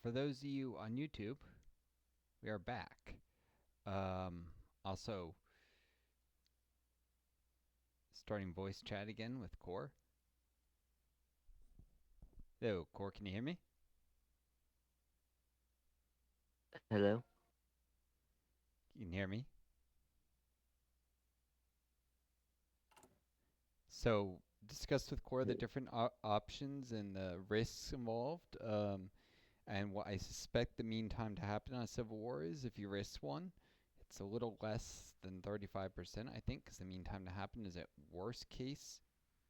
for those of you on YouTube, we are back. Also, starting voice chat again with Core. Hello, Core, can you hear me? Hello? You can hear me? So, discuss with Core the different options and the risks involved. And what I suspect the mean time to happen on a civil war is if you risk one. It's a little less than 35%, I think, because the mean time to happen is at worst case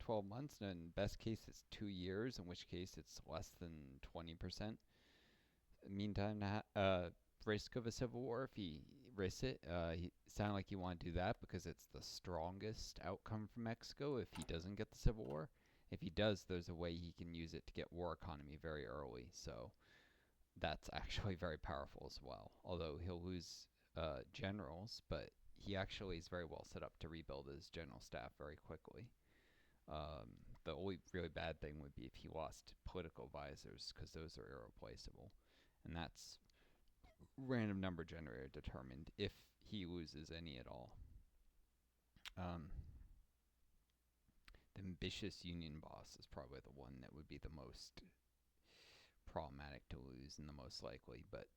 12 months, and in best case it's 2 years, in which case it's less than 20%. Meantime, risk of a civil war, if he risks it, he sounded like you want to do that because it's the strongest outcome for Mexico if he doesn't get the civil war. If he does, there's a way he can use it to get war economy very early. So that's actually very powerful as well. Although he'll lose generals, but he actually is very well set up to rebuild his general staff very quickly. The only really bad thing would be if he lost political advisors, because those are irreplaceable. And that's random number generator determined if he loses any at all. Um, the ambitious union boss is probably the one that would be the most problematic to lose and the most likely, but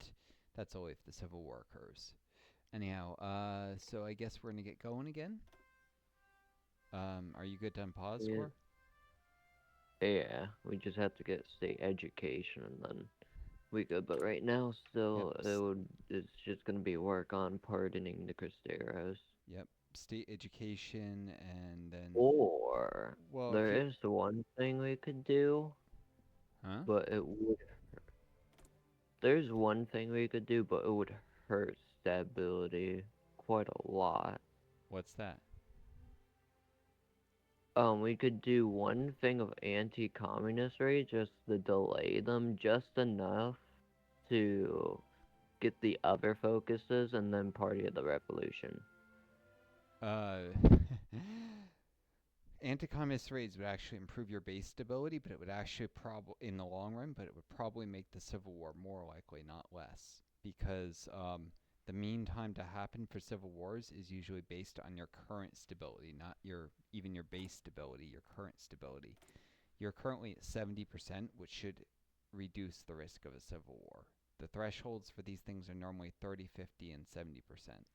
that's only if the Civil War occurs. Anyhow, so I guess we're gonna get going again. Are you good to unpause, Yeah, Core? yeah, we just have to get state education and then we good. But right now, Yep. still, it's just gonna be work on pardoning the Cristeros. Yep. State education, and then, Or well, if there you, is one thing we could do, huh? but it would. There's one thing we could do, but it would hurt stability quite a lot. What's that? We could do one thing of anti-communist rate, just to delay them just enough to get the other focuses and then Party of the Revolution. Uh, anti-communist raids would actually improve your base stability, but it would actually probably, in the long run, but it would probably make the civil war more likely, not less, because the mean time to happen for civil wars is usually based on your current stability, not your even your base stability, your current stability. You're currently at 70%, which should reduce the risk of a civil war. The thresholds for these things are normally 30, 50, and 70%.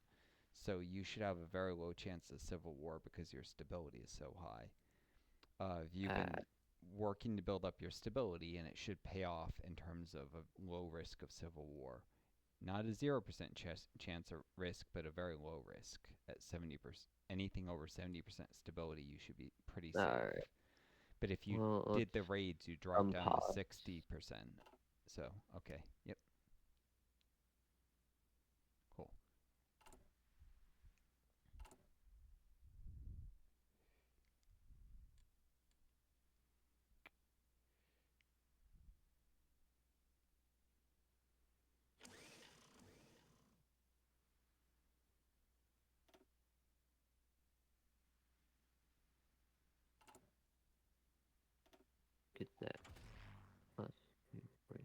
So you should have a very low chance of civil war because your stability is so high. You've Uh, been working to build up your stability, and it should pay off in terms of a low risk of civil war. Not a 0% chance of risk, but a very low risk at 70%. Anything over 70% stability, you should be pretty safe. Alright, But if you well, did the let's raids, you drop down to unpause. 60%. So, okay. Yep. Cool. Get that. Let's see,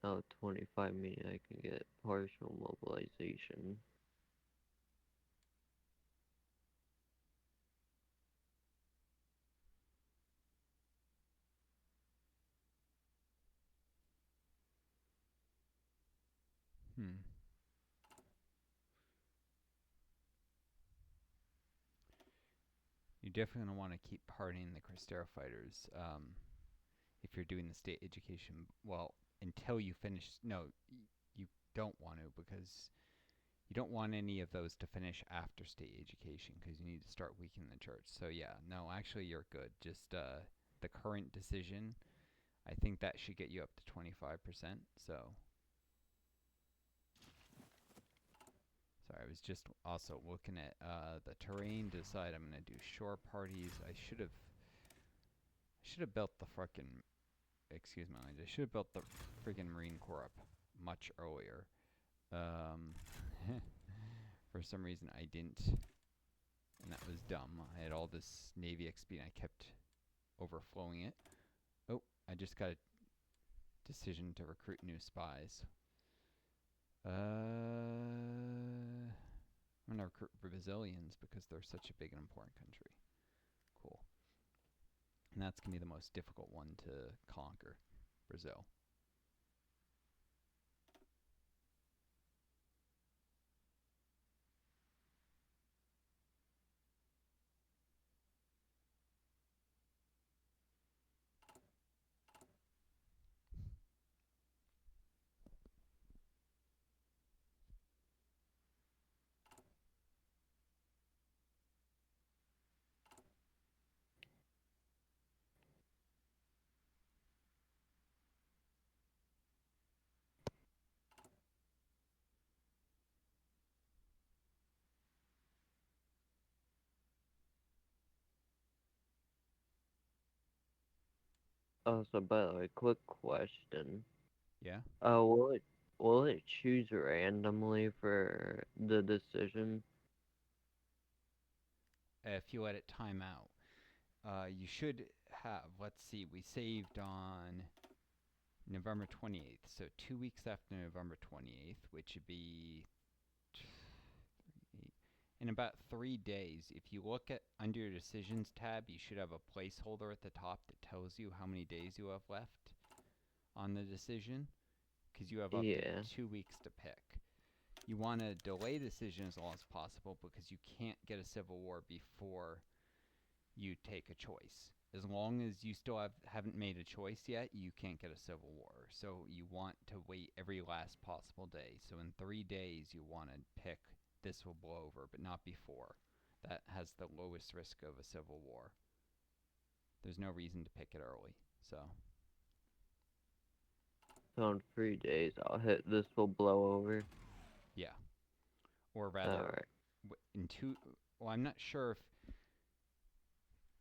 oh, 25 meaning I can get partial mobilization. Hmm. You're definitely going to want to keep partying the Cristero fighters if you're doing the state education. Well, until you finish. No, you don't want to because you don't want any of those to finish after state education because you need to start weakening the church. So, yeah, no, actually, you're good. Just the current decision, I think that should get you up to 25%. So, sorry, I was just also looking at the terrain to decide I'm going to do shore parties. I should have built the fucking excuse my language. I should have built the freaking Marine Corps up much earlier. Um, for some reason I didn't, and that was dumb. I had all this Navy XP and I kept overflowing it. Oh, I just got decision to recruit new spies. I'm gonna recruit Brazilians because they're such a big and important country. Cool. And that's gonna be the most difficult one to conquer, Brazil. Oh, so by the way, quick question. Yeah. Will it choose randomly for the decision? If you let it time out, you should have. Let's see. We saved on November 28th, so 2 weeks after November 28th, which would be in about 3 days. If you look at under your decisions tab, you should have a placeholder at the top that tells you how many days you have left on the decision, because you have up Yeah. to 2 weeks to pick. You want to delay the decision as long as possible because you can't get a civil war before you take a choice. As long as you still haven't made a choice yet, you can't get a civil war. So you want to wait every last possible day. So in 3 days, you want to pick this will blow over, but not before. That has the lowest risk of a civil war. There's no reason to pick it early. So So in 3 days, I'll hit this will blow over. yeah, or rather, Alright. in two. Well, I'm not sure if.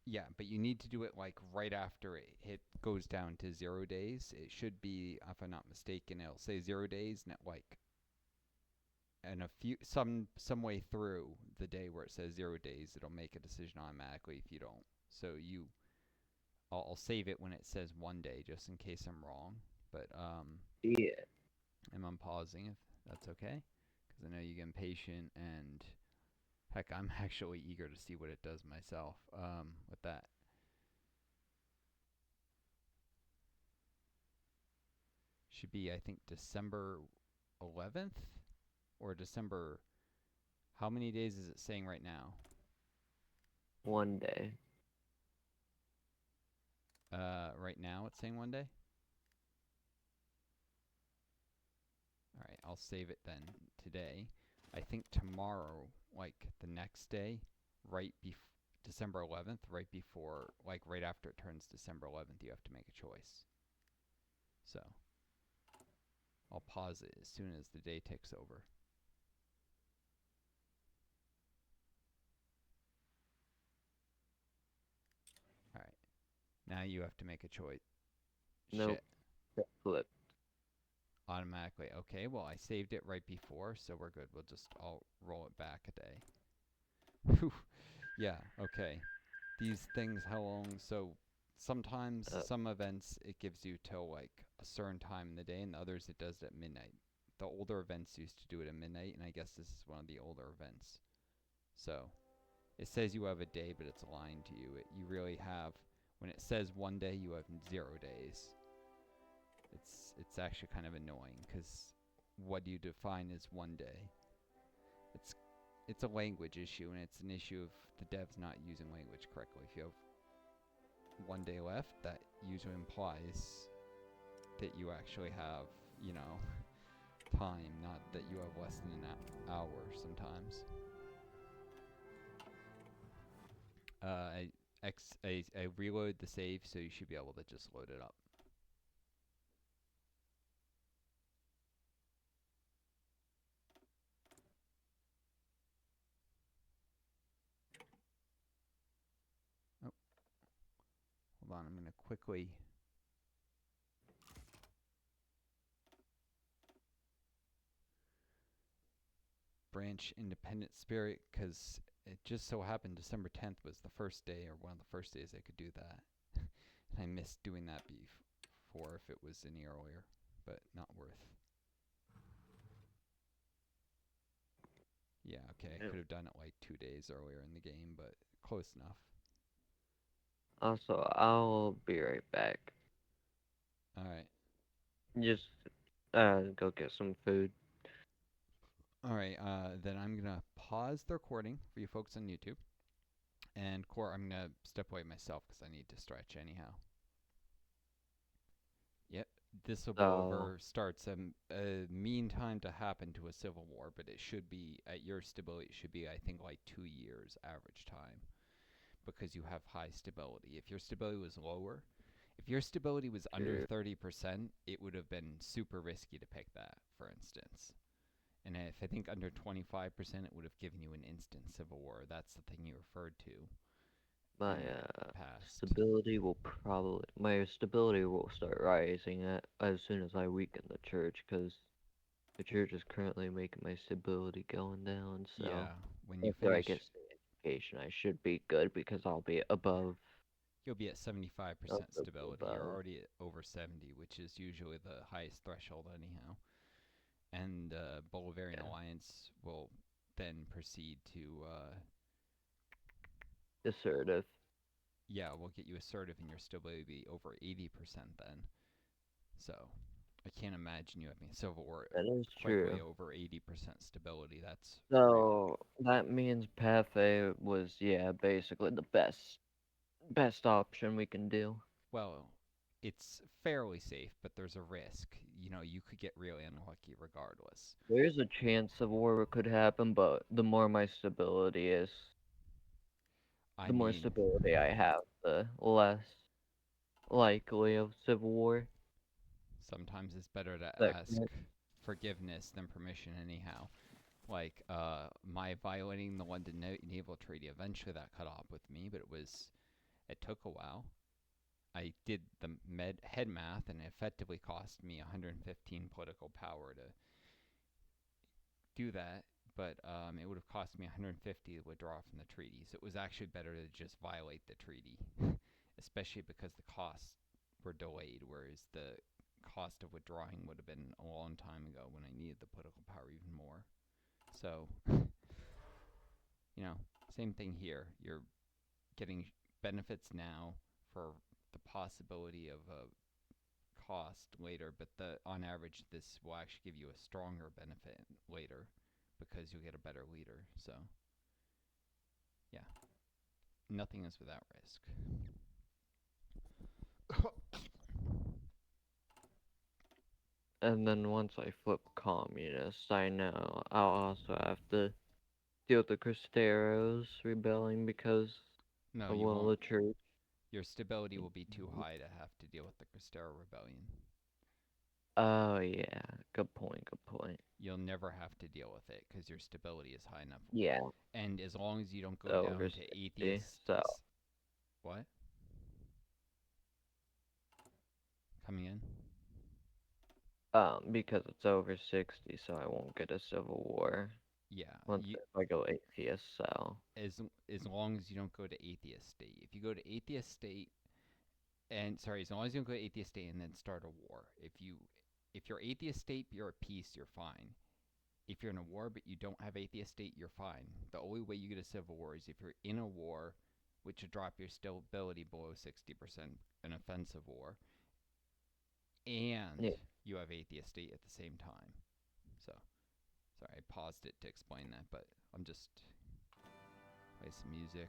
Yeah, but you need to do it like right after it goes down to 0 days. It should be, if I'm not mistaken, it'll say 0 days, and and a few some way through the day where it says 0 days, it'll make a decision automatically if you don't. So I'll save it when it says 1 day just in case I'm wrong. But Yeah. I'm unpausing if that's okay, because I know you get impatient, and heck, I'm actually eager to see what it does myself with that. Should be, I think, December 11th or December. How many days is it saying right now? 1 day. Right now it's saying 1 day. All right, I'll save it then today. I think tomorrow, like the next day, right before December 11th, right before, like right after it turns December 11th, you have to make a choice. So I'll pause it as soon as the day ticks over. All right, now you have to make a choice. Nope. Shit. Flip. Automatically. Okay, well, I saved it right before, so we're good. I'll roll it back a day. Whew. Yeah, okay. These things, how long? So sometimes some events it gives you till like a certain time in the day, and others it does it at midnight. The older events used to do it at midnight, and I guess this is one of the older events. So it says you have a day, but it's lying to you. You really have, when it says 1 day, you have 0 days. It's actually kind of annoying because what do you define as 1 day? It's a language issue, and it's an issue of the devs not using language correctly. If you have 1 day left, that usually implies that you actually have, time, not that you have less than an hour sometimes. I reload the save, so you should be able to just load it up. Oh, hold on, I'm going to quickly branch Independent Spirit, because it just so happened December 10th was the first day, or one of the first days I could do that. And I missed doing that HOI4 if it was any earlier, but not worth. Yeah, okay, I Yeah. could have done it like 2 days earlier in the game, but close enough. Also, I'll be right back. Alright. Just go get some food. Alright, then I'm gonna pause the recording for you folks on YouTube. And Core, I'm gonna step away myself because I need to stretch anyhow. Yep, this will go So, over starts a mean time to happen to a civil war, but it should be at your stability. It should be, I think, like 2 years average time because you have high stability. If your stability was lower, if your stability was under true. 30%, it would have been super risky to pick that, for instance. And if I think under 25%, it would have given you an instant civil war. That's the thing you referred to My in the past. my stability will start rising as soon as I weaken the church, because the church is currently making my stability going down. So Yeah, when you after I get finish, education, I should be good because I'll be above, you'll be at 75% stability. You're above. already at over 70, which is usually the highest threshold anyhow. And Bolivarian Yeah, Alliance will then proceed to, assertive. yeah, we'll get you assertive and your stability will be over 80% then. So I can't imagine you having a civil war That is quite way true. over 80% stability. That's really, So that means Pathé was, yeah, basically the best option we can do. well, it's fairly safe, but there's a risk. You know, you could get really unlucky regardless. There's a chance of war could happen, but the more my stability is, I the more mean, stability I have, the less likely of civil war. sometimes it's better to That ask forgiveness than permission anyhow. Like, my violating the London Naval Treaty, eventually that cut off with me, but it took a while. I did the head math, and it effectively cost me 115 political power to do that, but it would have cost me 150 to withdraw from the treaty. So it was actually better to just violate the treaty, especially because the costs were delayed, whereas the cost of withdrawing would have been a long time ago when I needed the political power even more. So, you know, same thing here. You're getting benefits now for the possibility of a cost later, but on average, this will actually give you a stronger benefit later because you'll get a better leader. So, yeah, nothing is without risk. And then once I flip communist, I know I'll also have to deal with the Cristeros rebelling because No, of you one of won't. the church. Your stability will be too high to have to deal with the Cristero rebellion. Oh yeah, good point, good point. You'll never have to deal with it because your stability is high enough. Yeah, And as long as you don't go over down to 60, atheist. so What? Coming in? because it's over 60, so I won't get a civil war Yeah, once if I go atheist, so as long as you don't go to atheist state. If you go to atheist state, and sorry, as long as you don't go to atheist state and then start a war. If you're atheist state, you're at peace, you're fine. If you're in a war but you don't have atheist state, you're fine. The only way you get a civil war is if you're in a war, which would drop your stability below 60%, an offensive war, and yeah. you have atheist state at the same time. So, sorry, I paused it to explain that, but I'm just play some music.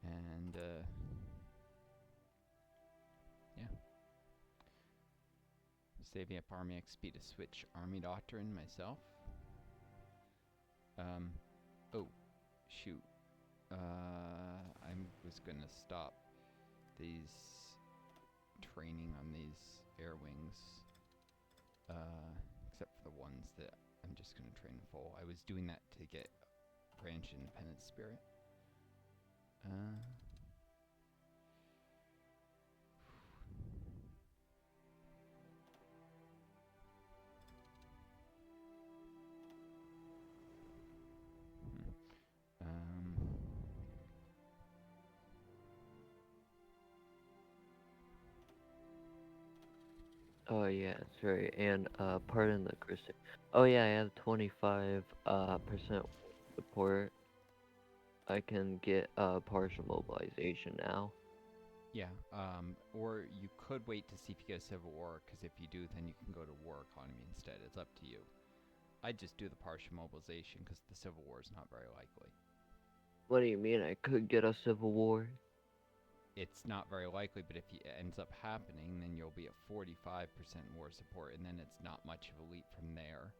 And, yeah. Saving up Army XP to switch Army Doctrine myself. Oh, shoot. I was gonna stop these training on these air wings. Except for the ones that I'm just gonna train full. I was doing that to get branch independent spirit. Um, Oh yeah, that's right. And pardon the Christian. Oh yeah, I have 25 percent support. I can get partial mobilization now. Yeah, or you could wait to see if you get a civil war, because if you do, then you can go to war economy instead. It's up to you. I'd just do the partial mobilization, because the civil war is not very likely. What do you mean I could get a civil war? It's not very likely, but if it ends up happening, then you'll be at 45% war support, and then it's not much of a leap from there.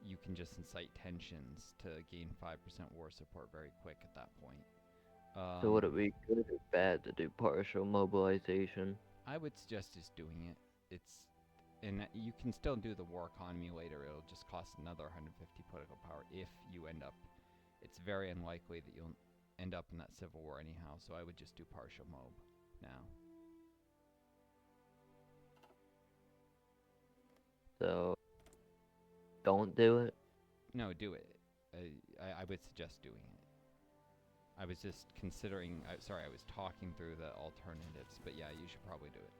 You can just incite tensions to gain 5% war support very quick at that point. So would Um, it be good or bad to do partial mobilization? I would suggest just doing it. It's and you can still do the war economy later. It'll just cost another 150 political power if you end up. It's very unlikely that you'll end up in that civil war anyhow. So I would just do partial mob now. So don't do it. No, do it. I would suggest doing it. I was just considering. Sorry, I was talking through the alternatives, but yeah, you should probably do it.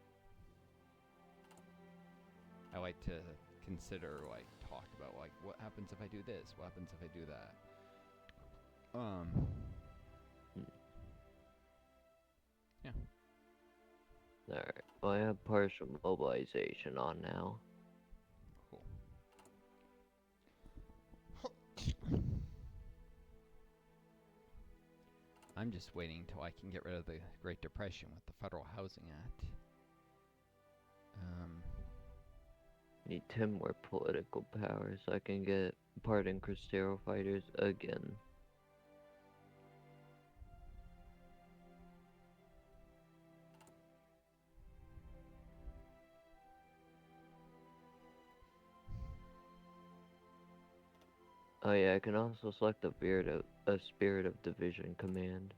I like to consider, like, talk about, like, what happens if I do this? What happens if I do that? Hmm. Yeah. Alright, well, I have partial mobilization on now. Cool. I'm just waiting until I can get rid of the Great Depression with the Federal Housing Act. Need 10 more political power so I can get pardon Cristero fighters again. Oh yeah, I can also select a spirit of division command.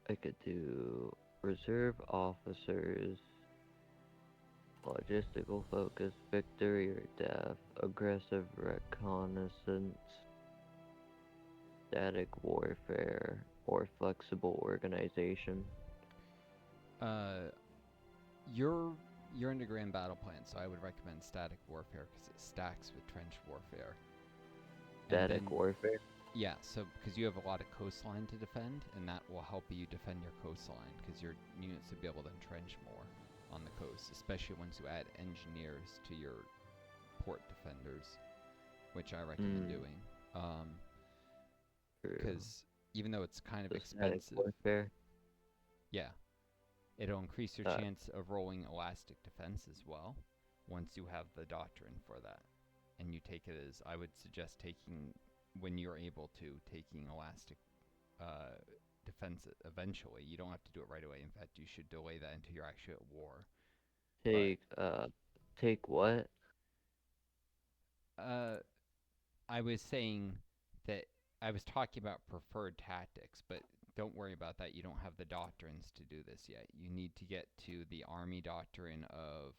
I could do reserve officers, logistical focus, victory or death, aggressive reconnaissance, static warfare, or flexible organization. You're you're into grand battle plan, so I would recommend static warfare because it stacks with trench warfare. And Static then warfare? yeah, so because you have a lot of coastline to defend, and that will help you defend your coastline because your units will be able to entrench more on the coast, especially once you add engineers to your port defenders, which I recommend Hmm, doing. true. Because even though it's kind of So static expensive, warfare? yeah, it'll increase your Uh, chance of rolling elastic defense as well once you have the doctrine for that. And you take it as, I would suggest taking, when you're able to, taking elastic uh, defense eventually. You don't have to do it right away. In fact, you should delay that until you're actually at war. But take, uh, take what? uh, I was saying that I was talking about preferred tactics, but don't worry about that. You don't have the doctrines to do this yet. You need to get to the army doctrine of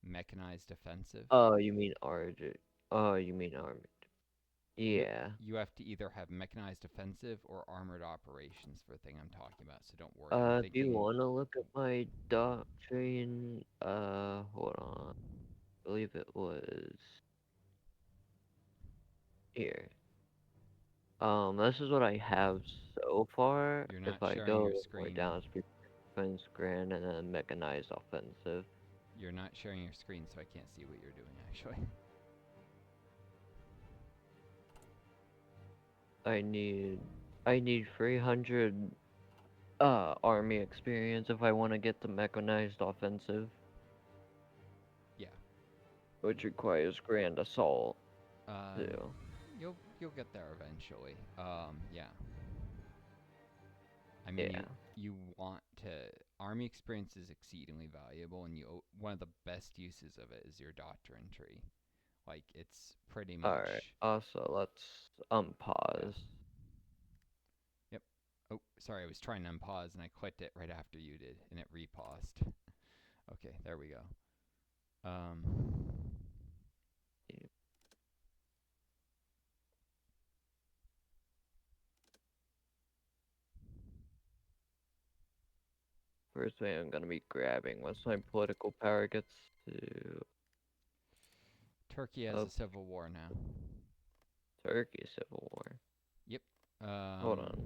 mechanized offensive. Oh, you mean armored. Oh, you mean armored. You Yeah. you have to either have mechanized offensive or armored operations for the thing I'm talking about. So don't worry. I'm If you thinking wanna look at my doctrine, hold on. I believe it was here. This is what I have so far. you're not If I sharing your go more screen. down, it's defense grand and then mechanized offensive. You're not sharing your screen, so I can't see what you're doing actually. I need I need 300 army experience if I want to get the mechanized offensive, Yeah. which requires grand assault Um, too. you'll get there eventually. Yeah. I mean, Yeah. you want to. Army experience is exceedingly valuable, and one of the best uses of it is your doctrine tree. Like it's pretty Alright. much. Also, let's Yeah. unpause. Yep. Oh, sorry. I was trying to unpause and I clicked it right after you did, and it repaused. Okay, there we go. Um, first thing I'm gonna be grabbing once my political power gets to Turkey has a civil war now. Turkey Civil War. Yep. Hold on.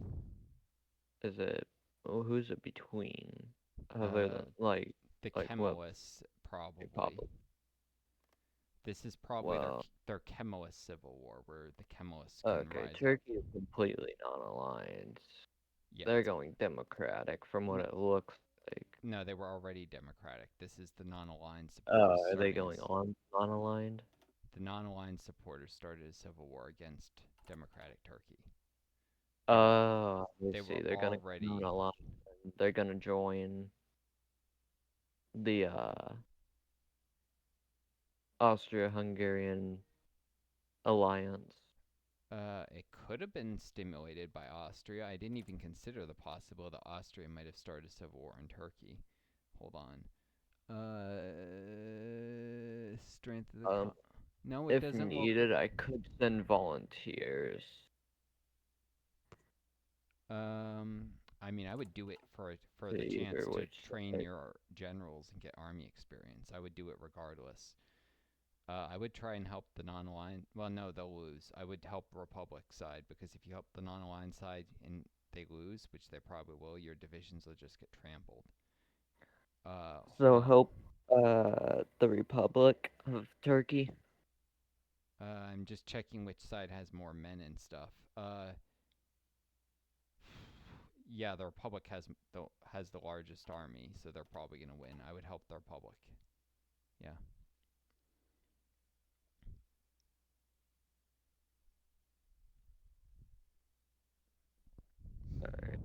Is it? Well, who's it between? Other than the what? Kemalists probably. Republic. This is probably Well, their Kemalist civil war, where the Kemalists can okay. rise up. Turkey is completely non-aligned. Yeah, They're going democratic from what it looks like. no, they were already democratic. This is the non-aligned supporters Oh, are they starting going on non-aligned? The non-aligned supporters started a civil war against democratic Turkey. Oh, I They see. were They're gonna already non-aligned. They're gonna join the Austria-Hungarian alliance. It could have been stimulated by Austria. I didn't even consider the possibility that Austria might have started a civil war in Turkey. Hold on. Strength of the no, it If doesn't look. needed, I could send volunteers. I mean, I would do it for the To chance either to which train side. your generals and get army experience. I would do it regardless. I would try and help the non-aligned. Well, no, they'll lose. I would help Republic side, because if you help the non-aligned side and they lose, which they probably will, your divisions will just get trampled. Hold So on. help the Republic of Turkey. I'm just checking which side has more men and stuff. Yeah, the Republic has the largest army, so they're probably gonna win. I would help the Republic. Yeah. Alright.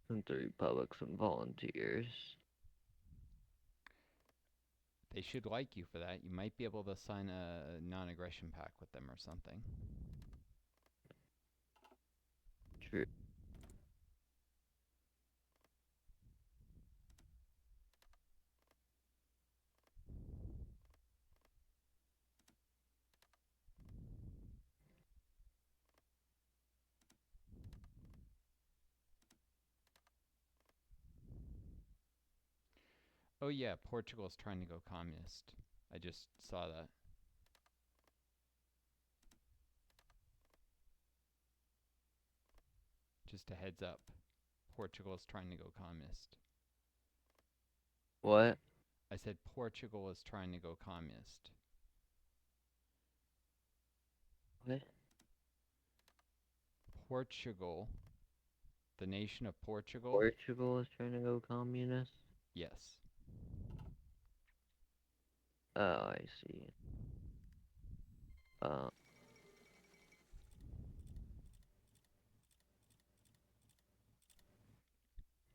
Send the Republic some volunteers. They should like you for that. You might be able to sign a non-aggression pact with them or something. True. Oh yeah, Portugal's trying to go communist. I just saw that. Just a heads up. Portugal's trying to go communist. What? I said Portugal is trying to go communist. What? Portugal, the nation of Portugal. Portugal is trying to go communist? Yes. Oh, I see. Uh,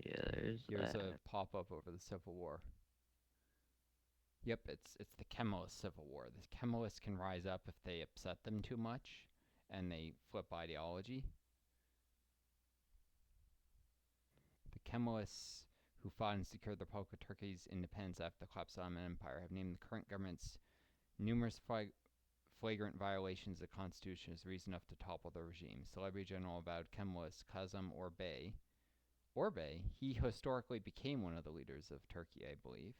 yeah, there's Here's that. a pop-up over the Civil War. Yep, it's the Kemalist Civil War. The Kemalists can rise up if they upset them too much, and they flip ideology. The Kemalists, who fought and secured the Republic of Turkey's independence after the collapse of the Ottoman Empire, have named the current government's numerous flagrant violations of the Constitution as reason enough to topple the regime. Celebrity General avowed Kemalist Kazım Orbay, he historically became one of the leaders of Turkey, I believe.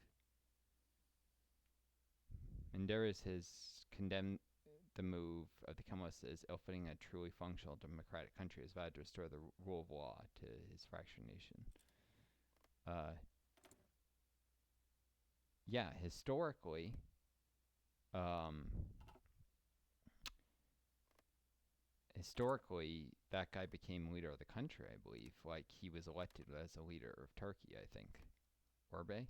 Menderes has condemned the move of the Kemalists as ill-fitting a truly functional democratic country, as vowed to restore the rule of law to his fractured nation. Yeah, historically, that guy became leader of the country, I believe. Like, he was elected as a leader of Turkey, I think. Orbay?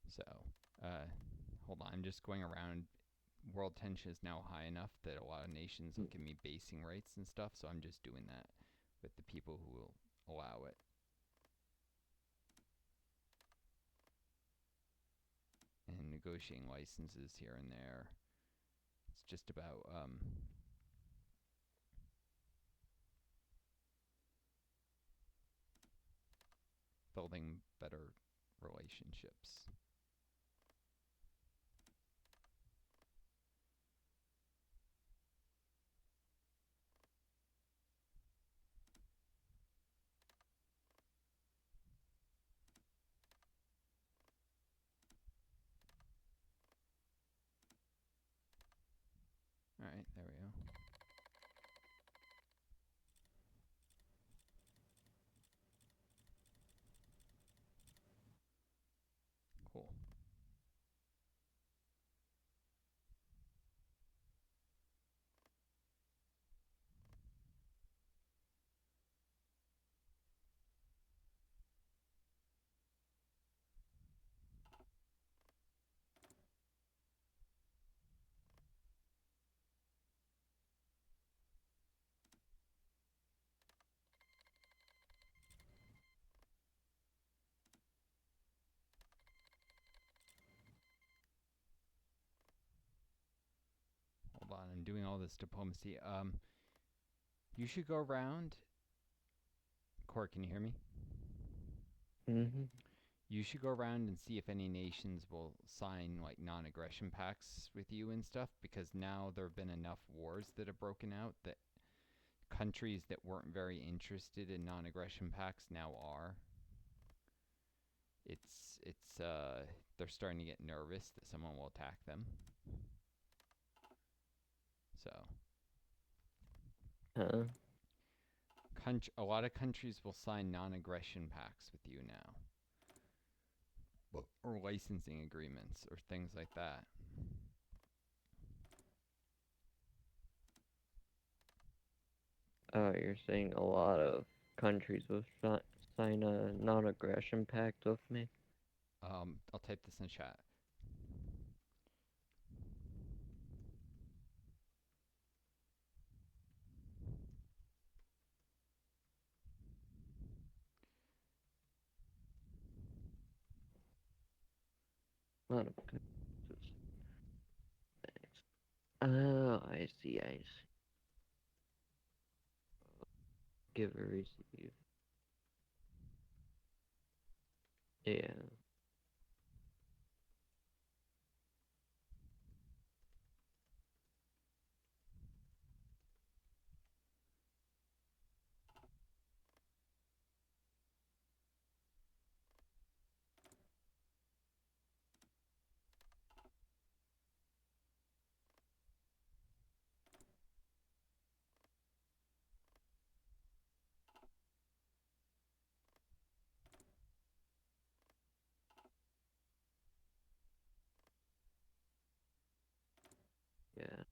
So, hold on. I'm just going around. World tension is now high enough that a lot of nations will give me basing rights and stuff, so I'm just doing that with the people who will allow it. And negotiating licenses here and there. It's just about building better relationships. All right, there we go. Cool. Hold on, I'm doing all this diplomacy. You should go around. Core, can you hear me? Mm-hmm. You should go around and see if any nations will sign like non-aggression pacts with you and stuff, because now there have been enough wars that have broken out that countries that weren't very interested in non-aggression pacts now are. They're starting to get nervous that someone will attack them. So Huh? a lot of countries will sign non-aggression pacts with you now, or licensing agreements or things like that. Oh, you're saying a lot of countries will sign a non-aggression pact with me? I'll type this in chat. Lot of countries. Oh, I see, I see. Give or receive. Yeah. Yeah.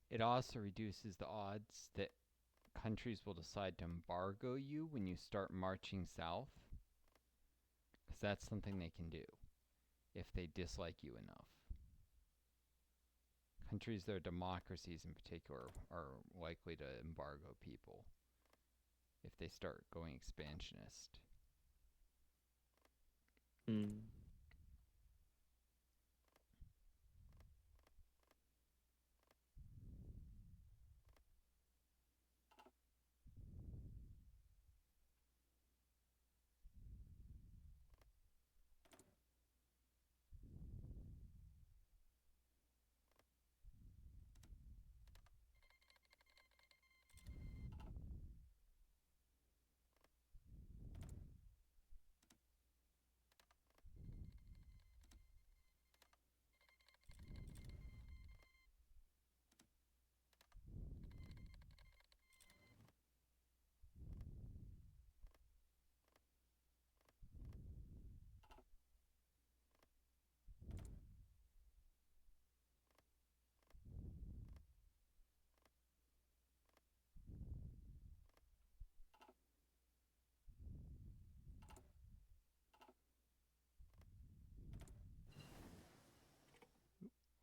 It also reduces the odds that countries will decide to embargo you when you start marching south, because that's something they can do if they dislike you enough. Countries that are democracies in particular are likely to embargo people if they start going expansionist. Hmm.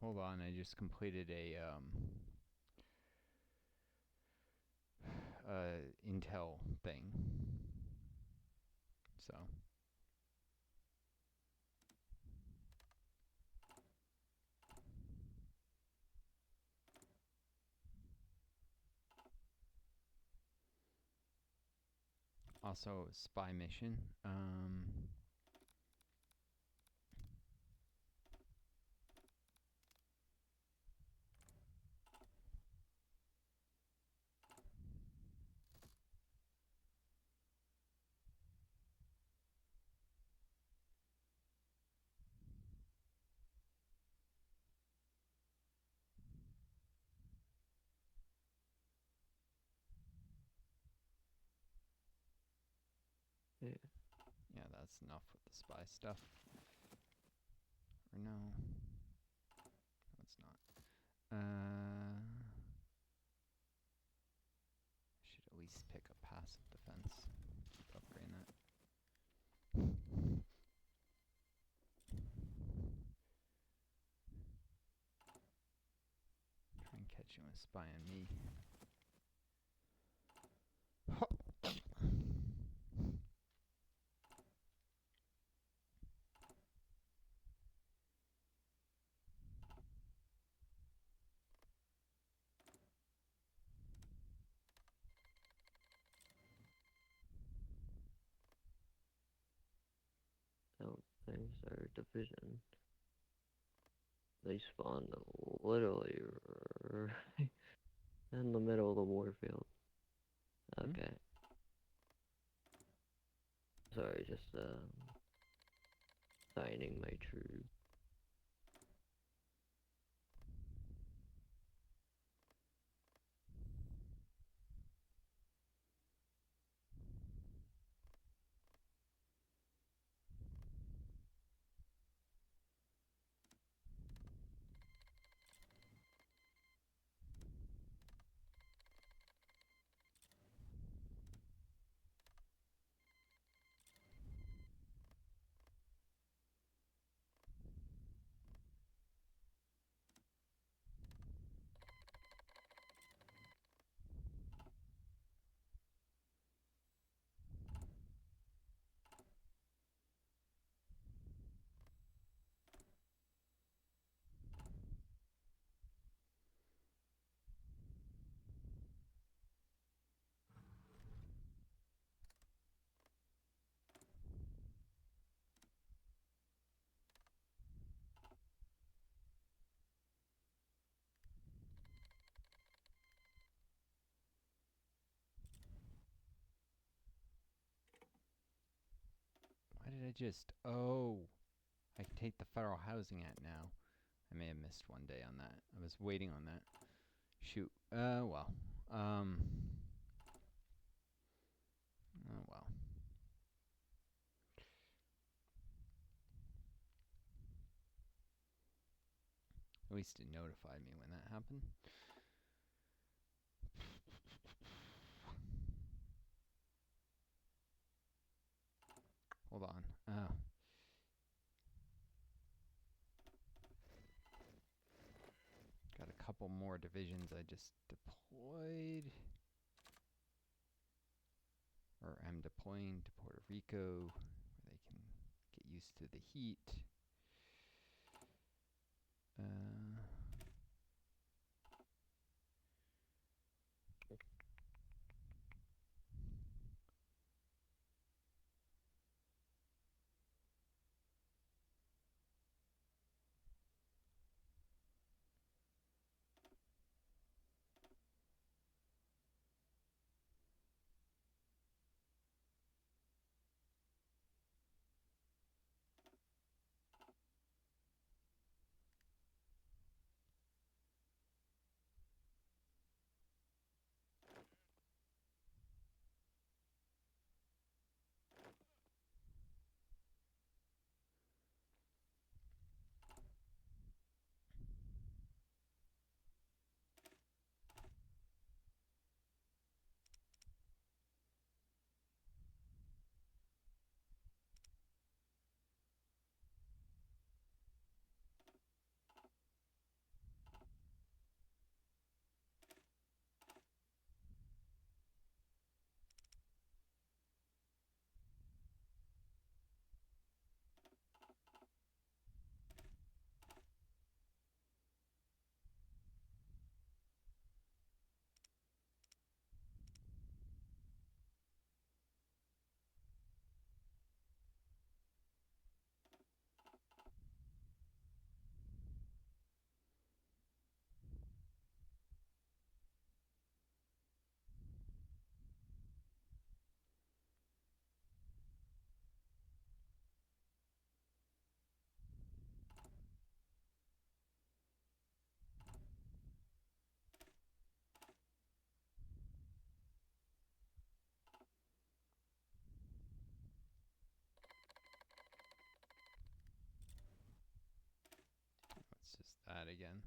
Hold on, I just completed a Intel thing. So also spy mission. Yeah. Yeah, that's enough with the spy stuff. Or no. No, it's not. Should at least pick a passive defense. Upgrade that. Try and catch him with spy on me. Don't think our division. They spawned literally right in the middle of the warfield. Okay. Sorry, just signing my troops. Why did I just... Oh! I can take the Federal Housing Act now. I may have missed one day on that. I was waiting on that. Shoot. Well. Oh, well. At least it notified me when that happened. Hold on. Got a couple more divisions I just deployed. Or I'm deploying to Puerto Rico, where they can get used to the heat. that again.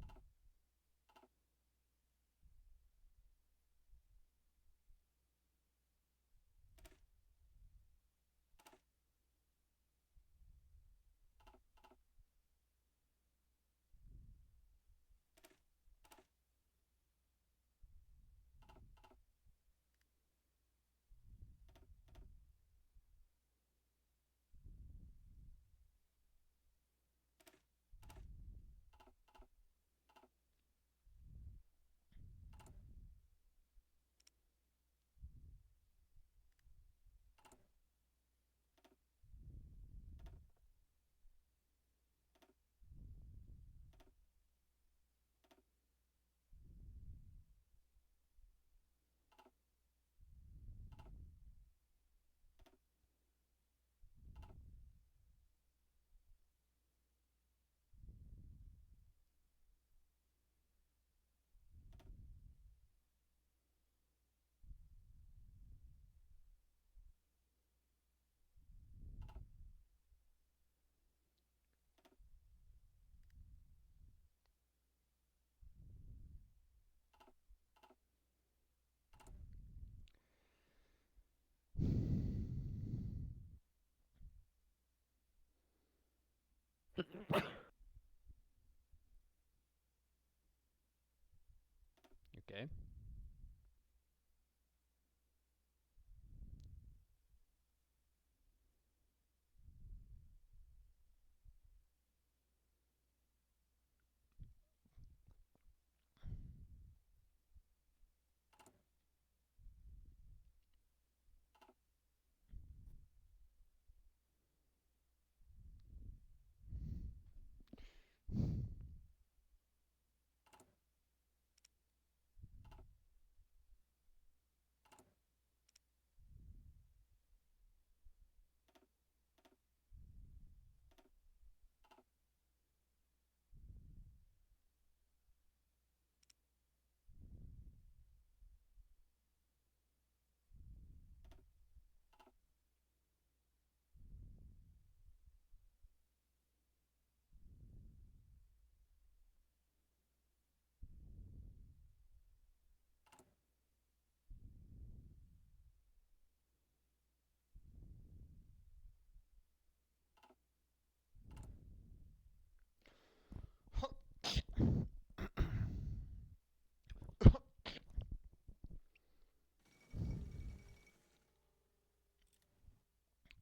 Okay.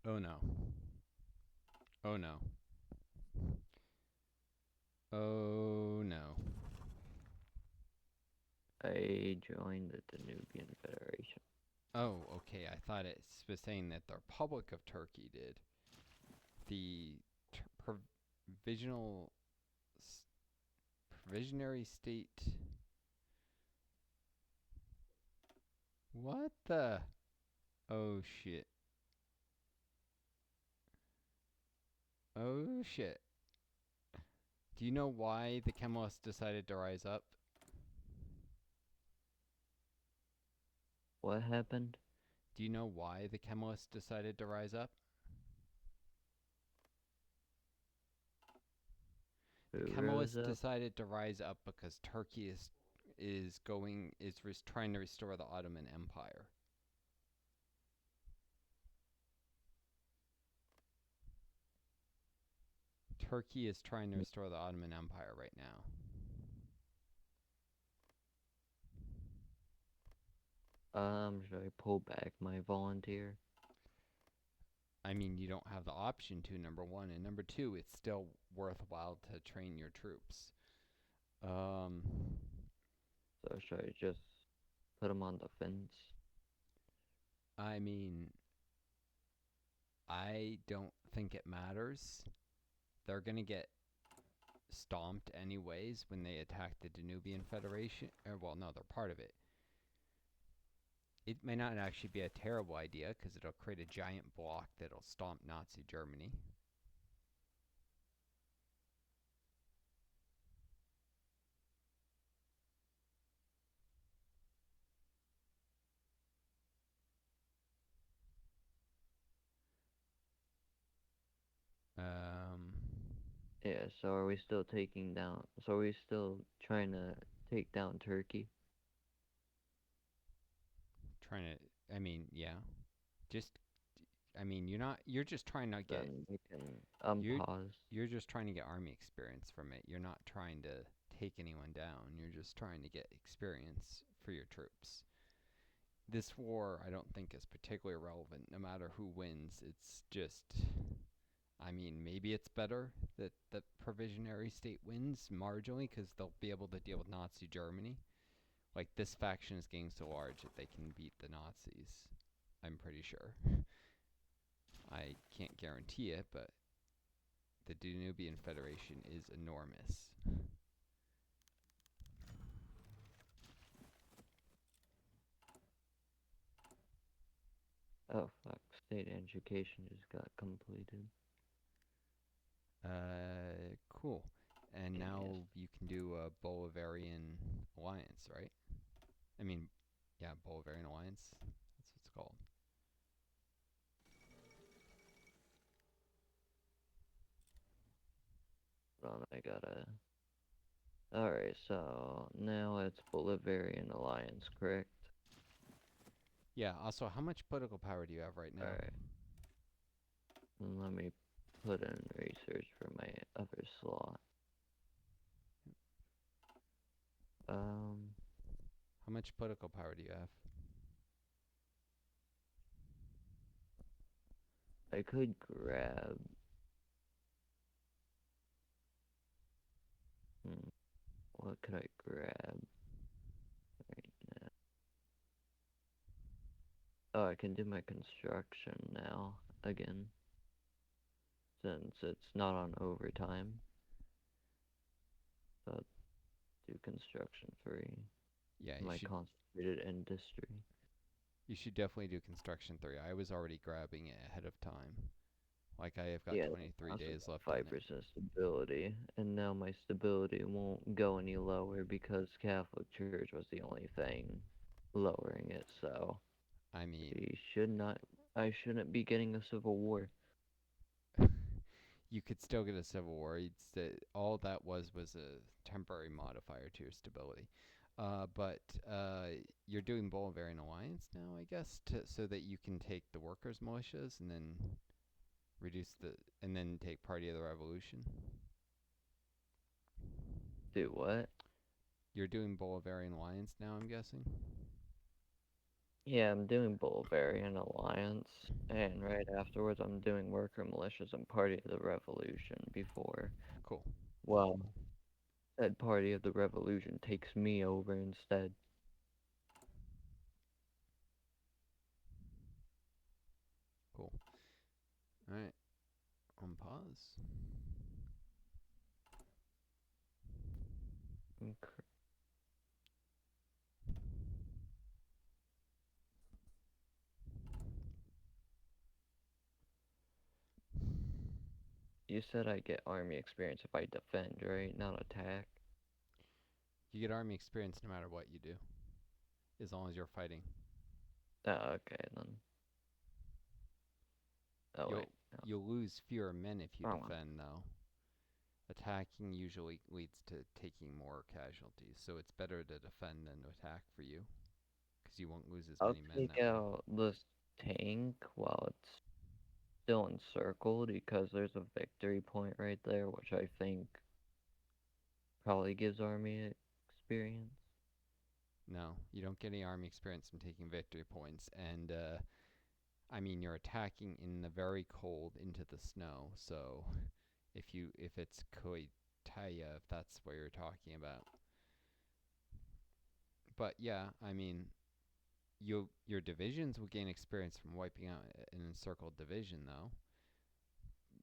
Oh no. Oh no. Oh no. I joined the Danubian Federation. Oh, okay. I thought it was saying that the Republic of Turkey did. The provisional provisionary state. What the? Oh shit. Oh shit. Do you know why the Kemalists decided to rise up? What happened? Do you know why the Kemalists decided to rise up? The Who rose Kemalists up? decided to rise up because Turkey is trying to restore the Ottoman Empire. Turkey is trying to restore the Ottoman Empire right now. Should I pull back my volunteer? I mean, you don't have the option to, number one. And number two, it's still worthwhile to train your troops. So should I just put them on the fence? I mean, I don't think it matters. They're going to get stomped anyways when they attack the Danubian Federation. Well, no, they're part of it. It may not actually be a terrible idea because it'll create a giant block that'll stomp Nazi Germany. Um, Yeah, so are we still taking down? So are we still trying to take down Turkey? Trying to, I mean, yeah. Just, I mean, you're just trying to get, Then we can you're, unpause. you're just trying to get army experience from it. You're not trying to take anyone down. You're just trying to get experience for your troops. This war, I don't think, is particularly relevant no matter who wins. It's just, I mean, maybe it's better that the provisionary state wins marginally because they'll be able to deal with Nazi Germany. Like, this faction is getting so large that they can beat the Nazis. I'm pretty sure. I can't guarantee it, but the Danubian Federation is enormous. Oh fuck, state education just got completed. Cool. And Yes. now you can do a Bolivarian alliance, right? I mean, yeah, Bolivarian alliance. That's what it's called. Hold on, I gotta. Alright, so now it's Bolivarian Alliance, correct? Yeah. Also, how much political power do you have right now? Alright, let me put in research for my other slot. Um, How much political power do you have? I could grab. Hmm, what could I grab right now? Oh, I can do my construction now again, since it's not on overtime. So I'll do construction free. Yeah, My concentrated industry. you should definitely do construction 3. I was already grabbing it ahead of time. Like I have got Yeah, 23 that's days about left in it. 5% stability, and now my stability won't go any lower because Catholic Church was the only thing lowering it. So I mean, we should not. I shouldn't be getting a civil war. you could still get a civil war. All that was a temporary modifier to your stability. But you're doing Bolivarian alliance now, I guess, so that you can take the workers' militias and then reduce the and then take Party of the Revolution. Do what? You're doing Bolivarian alliance now, I'm guessing. Yeah, I'm doing Bolivarian Alliance, and right afterwards, I'm doing Worker Militias and Party of the Revolution before. Cool, Well, that Party of the Revolution takes me over instead. cool. All right, on pause. Inc- You said I get army experience if I defend, right? Not attack. You get army experience no matter what you do, as long as you're fighting. Oh, okay then. Oh wait, You'll no, you'll lose fewer men if you wrong one. defend, though. Attacking usually leads to taking more casualties, so it's better to defend than to attack for you, because you won't lose as I'll many men take that way. out this tank while it's still encircled because there's a victory point right there, which I think probably gives army experience. No, you don't get any army experience from taking victory points, and I mean you're attacking in the very cold into the snow. So if it's Koitaya, if that's what you're talking about, but yeah, I mean your divisions will gain experience from wiping out an encircled division, though.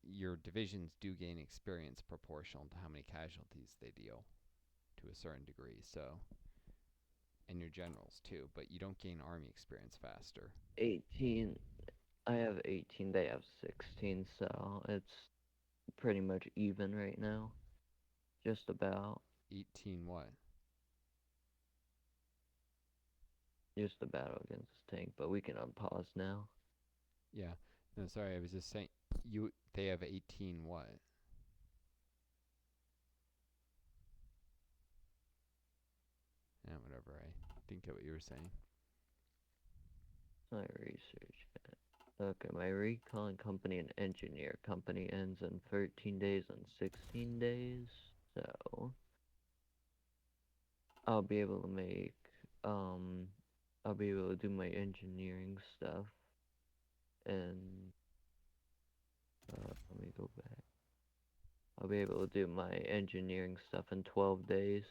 Your divisions do gain experience proportional to how many casualties they deal to a certain degree. So, and your generals too, but you don't gain army experience faster. 18. I have 18. They have 16, so it's pretty much even right now. Just about. 18 what? Just a battle against this tank, but we can unpause now. Yeah. No, sorry, I was just saying they have 18 what? whatever. I didn't get what you were saying. My research. Okay, my recon company and engineer company ends in 13 days and 16 days. So I'll be able to make I'll be able to do my engineering stuff and let me go back. I'll be able to do my engineering stuff in 12 days.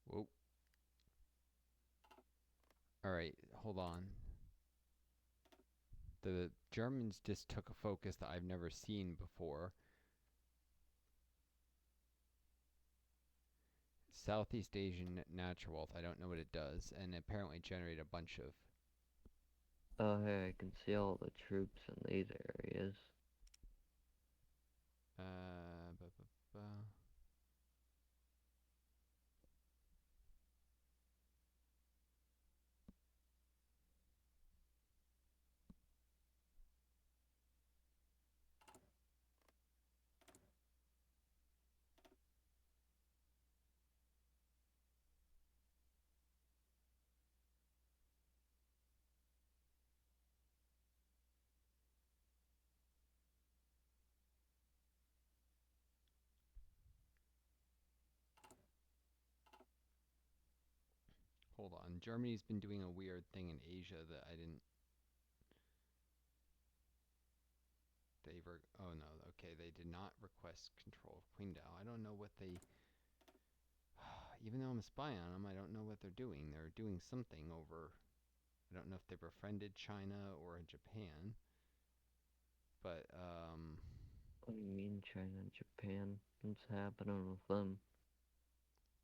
Whoa. Alright, hold on. The Germans just took a focus that I've never seen before. Southeast Asian natural wealth. I don't know what it does, and apparently generate a bunch of. Oh, hey, I can see all the troops in these areas. Ba, ba, ba. Hold on. Germany's been doing a weird thing in Asia that I didn't. Oh no. Okay, they did not request control of Qingdao. I don't know what they. Even though I'm a spy on them, I don't know what they're doing. They're doing something over. I don't know if they befriended China or Japan. But What do you mean China and Japan? What's happening with them?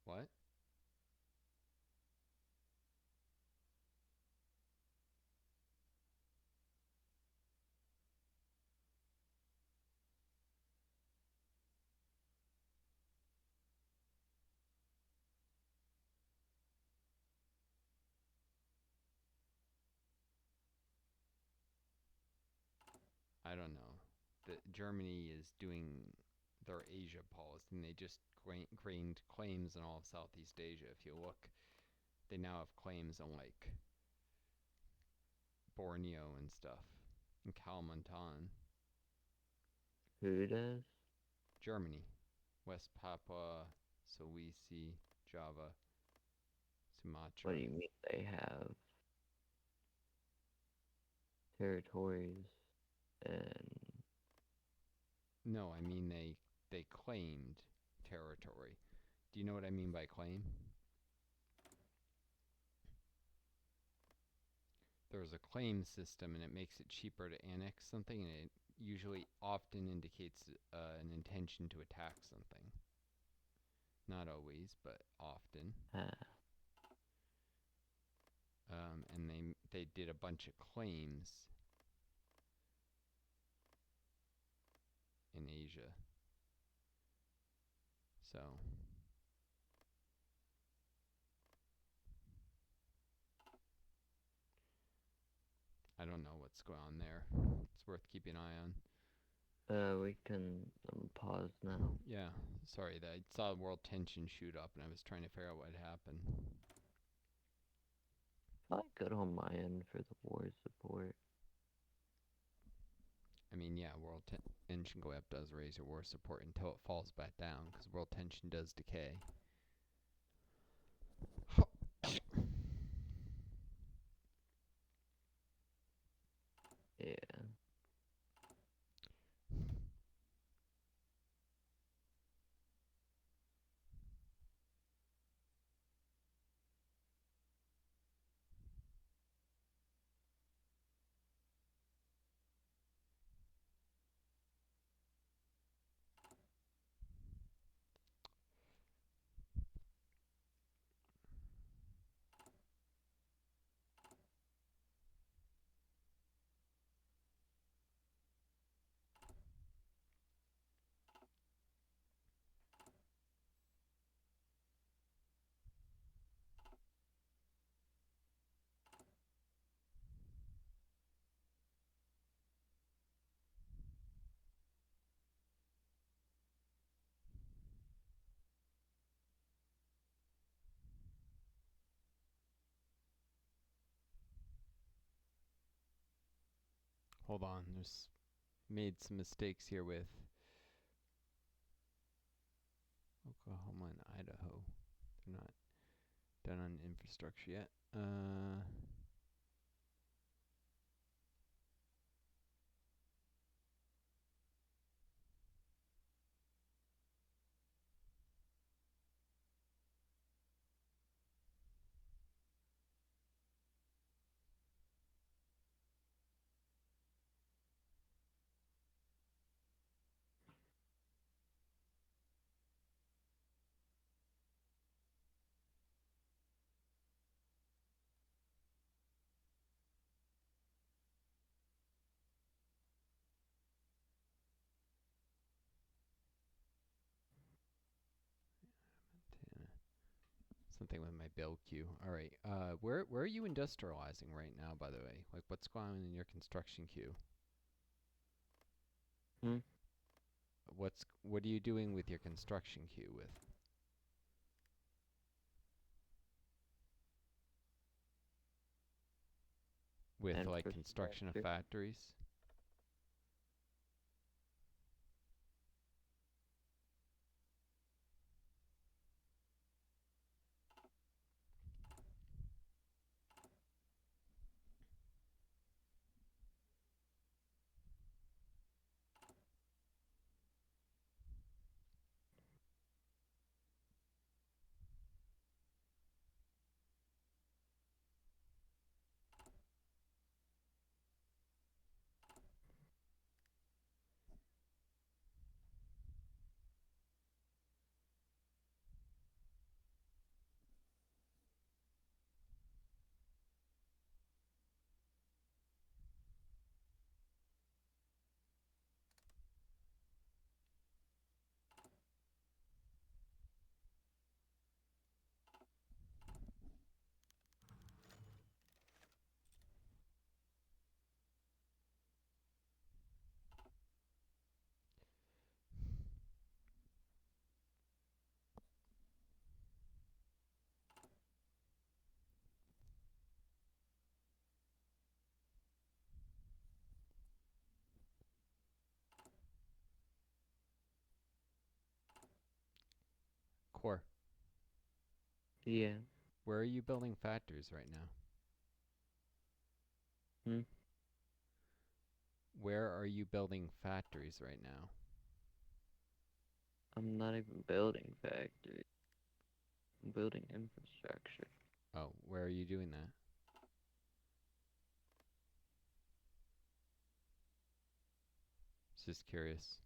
what? I don't know. Germany is doing their Asia policy, and they just gained claims in all of Southeast Asia. If you look, they now have claims on like Borneo and stuff, and Kalimantan. Who does? Germany, West Papua, Sulawesi, Java, What Sumatra. do you mean they have territories and No, I mean they claimed territory. Do you know what I mean by claim? There's a claim system, and it makes it cheaper to annex something, and it usually often indicates an intention to attack something. Not always, but often. And they did a bunch of claims in Asia. So I don't know what's going on there. It's worth keeping an eye on. we can pause now. Yeah, sorry, I saw world tension shoot up, and I was trying to figure out what happened. Probably good on my end for the war support. I mean, yeah, world tension go up does raise your war support until it falls back down, because world tension does decay. Yeah. Hold on, there's made some mistakes here with Oklahoma and Idaho. They're not done on infrastructure yet. Something with my bill queue. All right. Where are you industrializing right now, by the way? Like, what's going on in your construction queue? Hmm? What are you doing with your construction queue with like construction of Infrastructure. factories? Core. Yeah. Where are you building factories right now? Hmm? Where are you building factories right now? I'm not even building factories. I'm building infrastructure. Oh, where are you doing that? Just curious.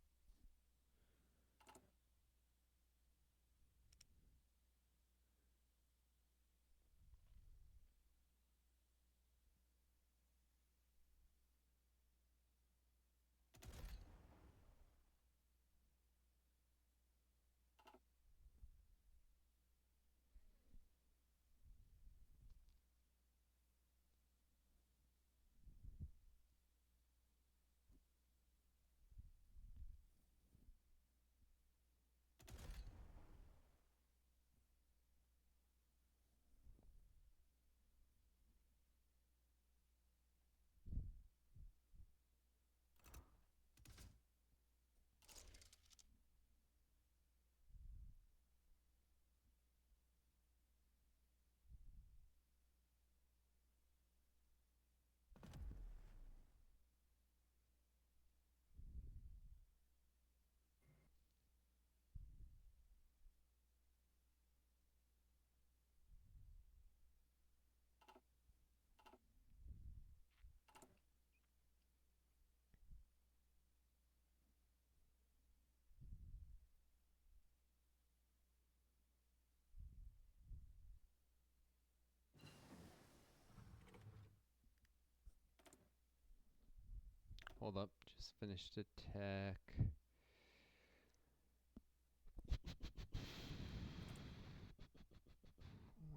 Hold up, just finished a tech.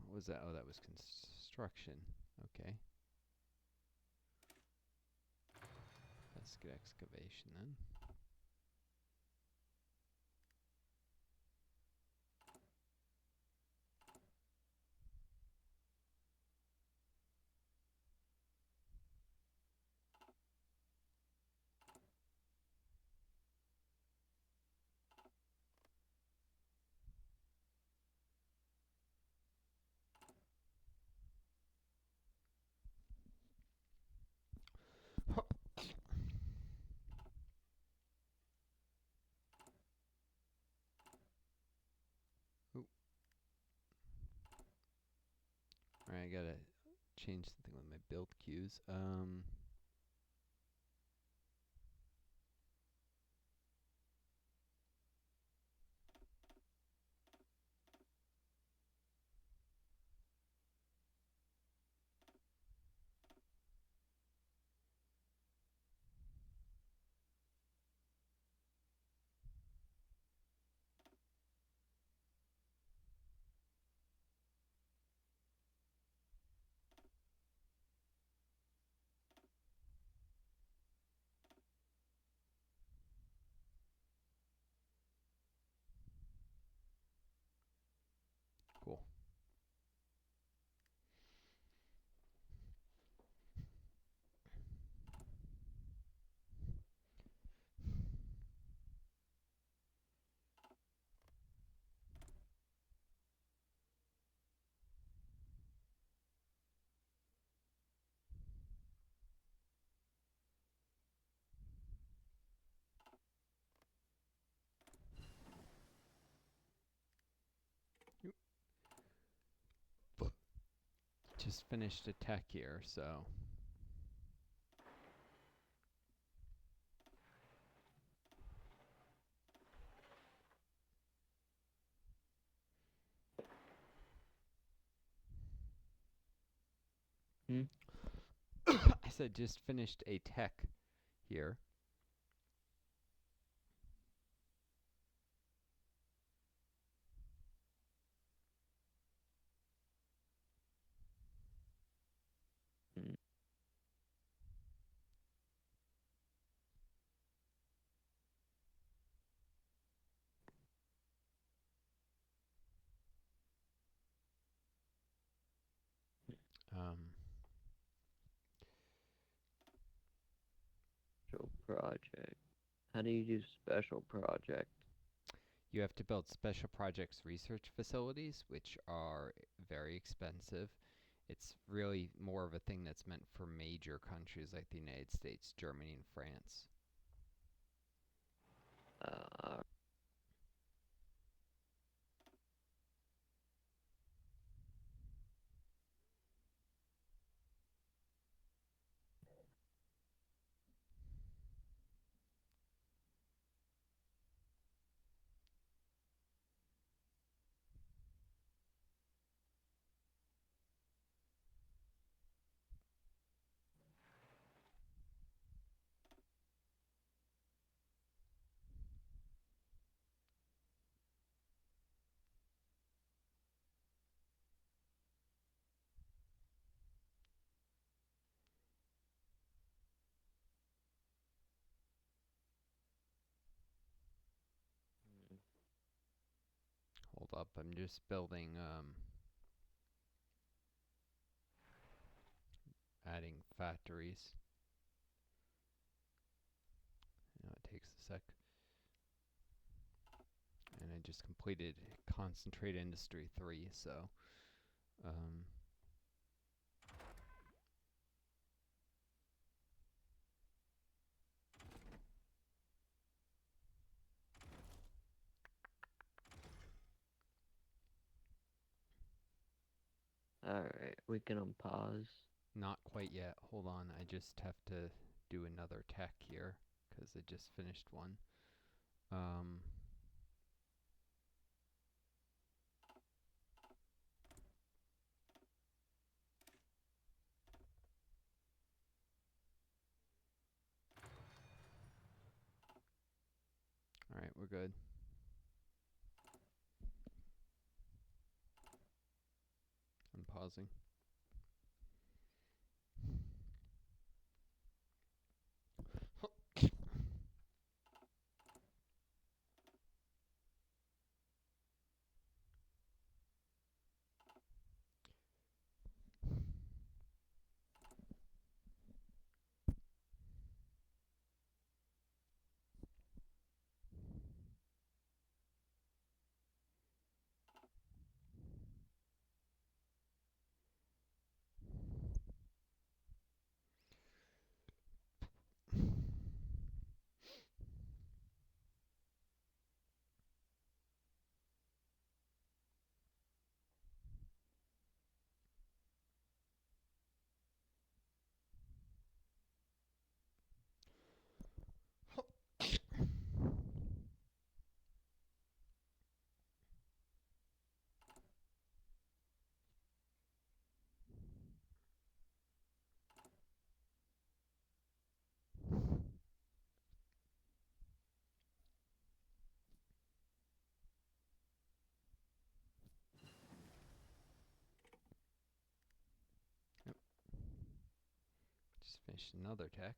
What was that? Oh, that was construction. Okay. Let's get excavation then. I gotta change something with my build queues. Cool. Just finished a tech here, so I said just finished a tech here. Mm. Special project. How do you do special project? You have to build special projects research facilities, which are very expensive. It's really more of a thing that's meant for major countries like the United States, Germany, and France. Uh, Hold up, I'm just building, adding factories. It takes a sec. And I just completed Concentrate Industry 3, so Alright, we can unpause. not quite yet. Hold on, I just have to do another tech here because I just finished one. Alright, we're good. I'm pausing. Finish another tech.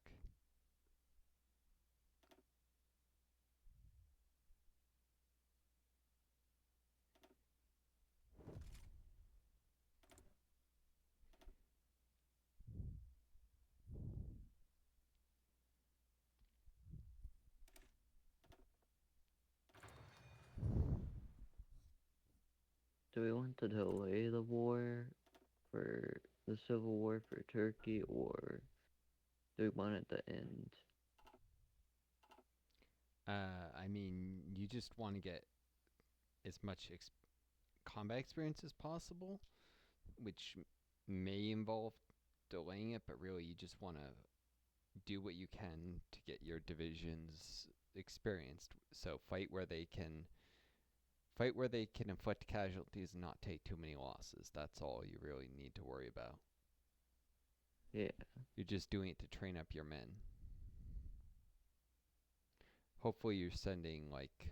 Do we want to delay the war for the civil war for Turkey, or do we want it to end? I mean, you just want to get as much combat experience as possible, which may involve delaying it, but really you just want to do what you can to get your divisions experienced. So fight where they can inflict casualties and not take too many losses. That's all you really need to worry about. Yeah. You're just doing it to train up your men. Hopefully you're sending like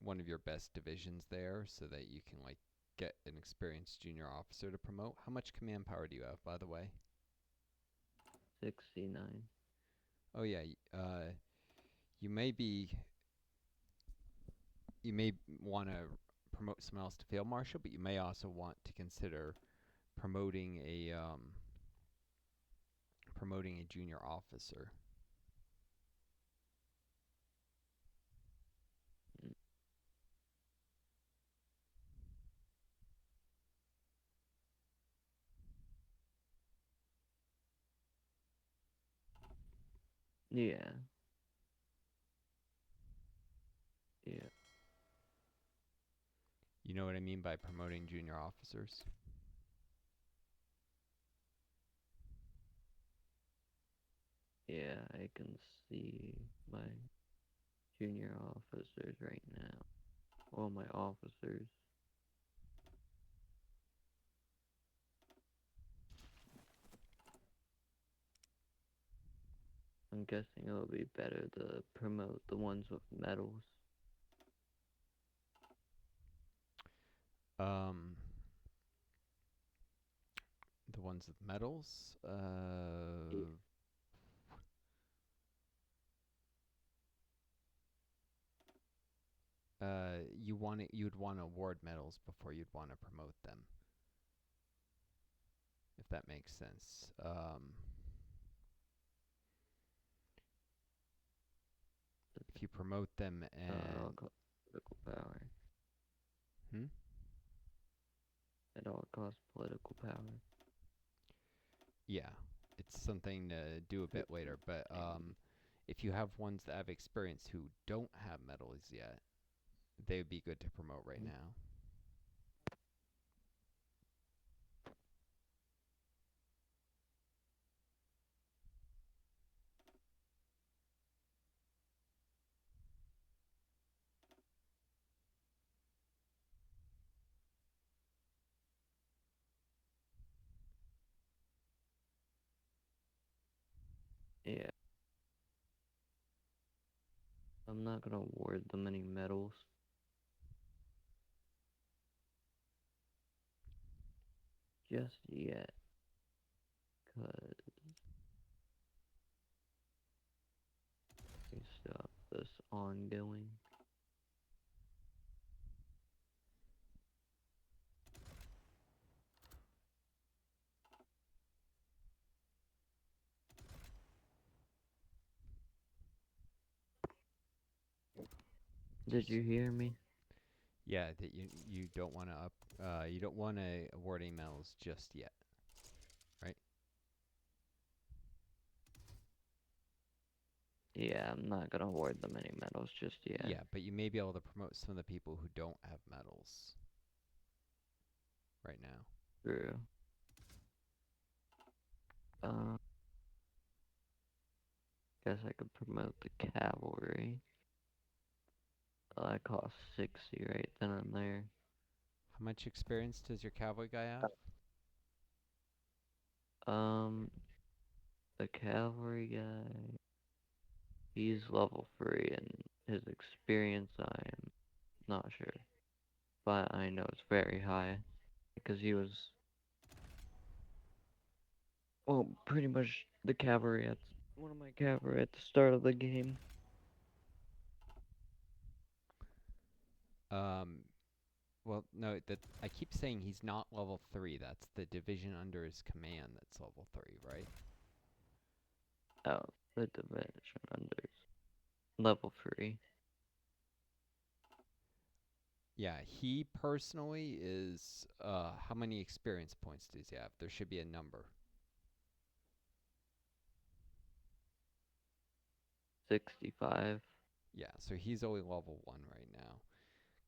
one of your best divisions there so that you can like get an experienced junior officer to promote. How much command power do you have, by the way? 69. Oh yeah, you may want to promote someone else to field marshal, but you may also want to consider promoting a junior officer. Yeah. Yeah. You know what I mean by promoting junior officers? Yeah, I can see my junior officers right now. All my officers. I'm guessing it would be better to promote the ones with medals. Um, the ones with medals. You'd want to award medals before you'd want to promote them, if that makes sense. If you promote them and Political power. hmm? It all costs political power. Yeah, it's something to do a bit later. But if you have ones that have experience who don't have medals yet, they would be good to promote right now. Yeah. I'm not gonna award them any medals. Just yet. Cause we stop this ongoing. Did you hear me? Yeah, that you don't want to award any medals just yet, right? Yeah, I'm not gonna award them any medals just yet. Yeah, but you may be able to promote some of the people who don't have medals right now. True. Uh, guess I could promote the cavalry. That costs 60 right then and there. How much experience does your cavalry guy have? Um, the cavalry guy, he's level 3, and his experience I'm not sure. But I know it's very high, because he was Well, pretty much the cavalry at one of my cavalry at the start of the game. Um, well, no, that I keep saying he's not level 3. That's the division under his command that's level 3, right? Oh, the division under level 3. Yeah, he personally is, how many experience points does he have? There should be a number. 65. Yeah, so he's only level 1 right now.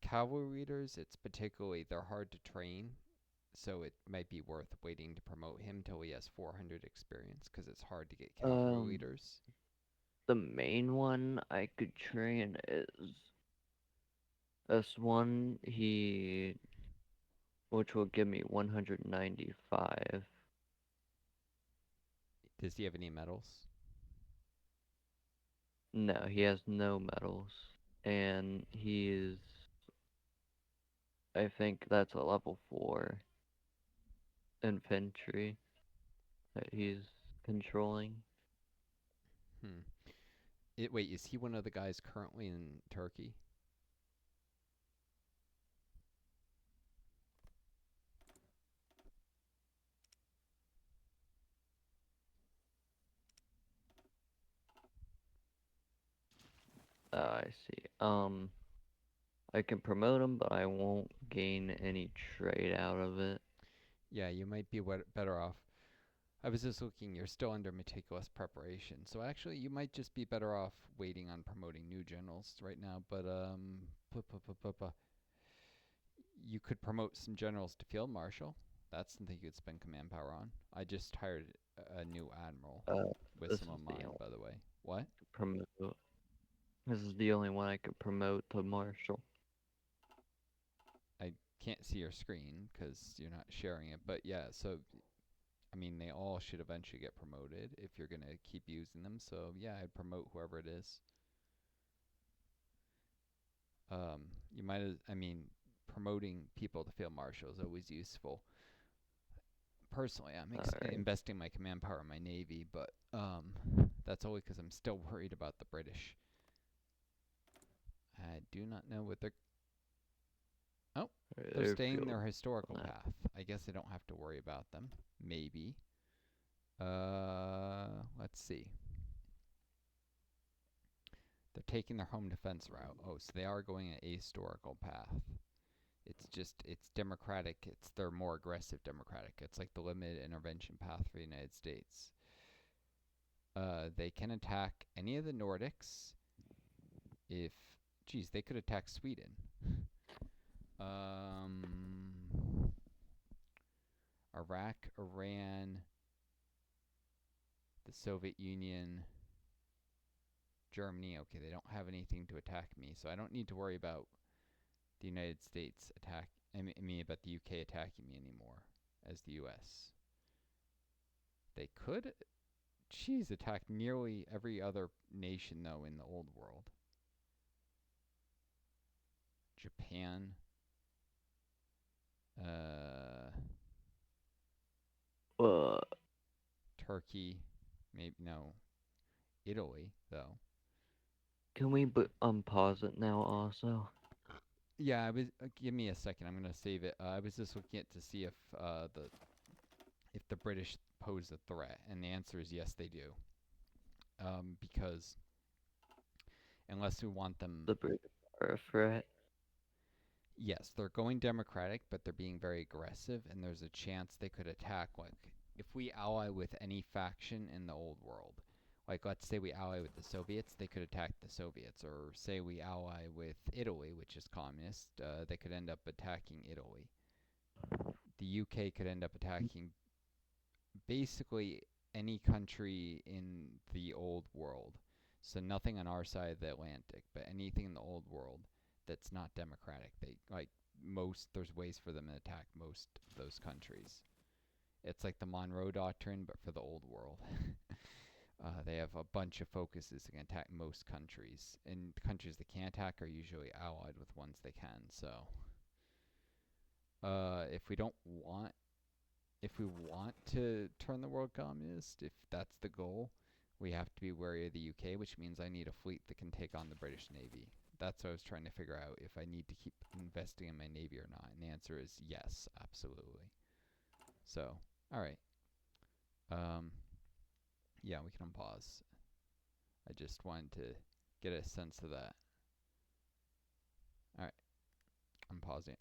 Cavalry leaders, it's particularly, they're hard to train, so it might be worth waiting to promote him till he has 400 experience, because it's hard to get cavalry Um, leaders. the main one I could train is S1. Which will give me 195. Does he have any medals? No, he has no medals, and I think that's a level 4 infantry that he's controlling. Hmm. Wait, is he one of the guys currently in Turkey? I see. I can promote him, but I won't gain any trade out of it. Yeah, you might be better off. I was just looking, you're still under meticulous preparation. So actually, you might just be better off waiting on promoting new generals right now. But you could promote some generals to field marshal. That's something you could spend command power on. I just hired a new admiral Uh, with this some of is the mine, only by the way. What? promote. This is the only one I could promote to marshal. I can't see your screen because you're not sharing it. But yeah, so I mean, they all should eventually get promoted if you're gonna keep using them. So yeah, I'd promote whoever it is. You might, I mean, promoting people to field marshal is always useful. Personally, I'm Alright. investing my command power in my navy, but that's only because I'm still worried about the British. I do not know what they're. Oh, they're Their staying field their historical now. path. I guess I don't have to worry about them. Maybe. Let's see. They're taking their home defense route. Oh, so they are going an ahistorical path. It's democratic. It's their more aggressive democratic. It's like the limited intervention path for the United States. They can attack any of the Nordics if, geez, they could attack Sweden. Um, Iraq, Iran, the Soviet Union, Germany. Okay, they don't have anything to attack me, so I don't need to worry about the United States attack. I mean, about the UK attacking me anymore as the US. They could, geez, attack nearly every other nation though in the old world. Japan, uh, Uh, Turkey, maybe no, Italy though. can we unpause it now also? Yeah, I was. Give me a second. I'm gonna save it. I was just looking at to see if the British pose a threat, and the answer is yes, they do. Because unless we want them, The British are a threat. yes, they're going democratic, but they're being very aggressive, and there's a chance they could attack. Like if we ally with any faction in the old world, like let's say we ally with the Soviets, they could attack the Soviets, or say we ally with Italy, which is communist, they could end up attacking Italy. The UK could end up attacking basically any country in the old world. So nothing on our side of the Atlantic, but anything in the old world that's not democratic. They like most there's ways for them to attack most of those countries. It's like the Monroe Doctrine, but for the old world. They have a bunch of focuses that can attack most countries, and the countries they can't attack are usually allied with ones they can. So, if we don't want if we want to turn the world communist, if that's the goal, we have to be wary of the UK, which means I need a fleet that can take on the British Navy. That's what I was trying to figure out, if I need to keep investing in my Navy or not. And the answer is yes, absolutely. So, alright. Yeah, we can unpause. I just wanted to get a sense of that. Alright, I'm pausing it.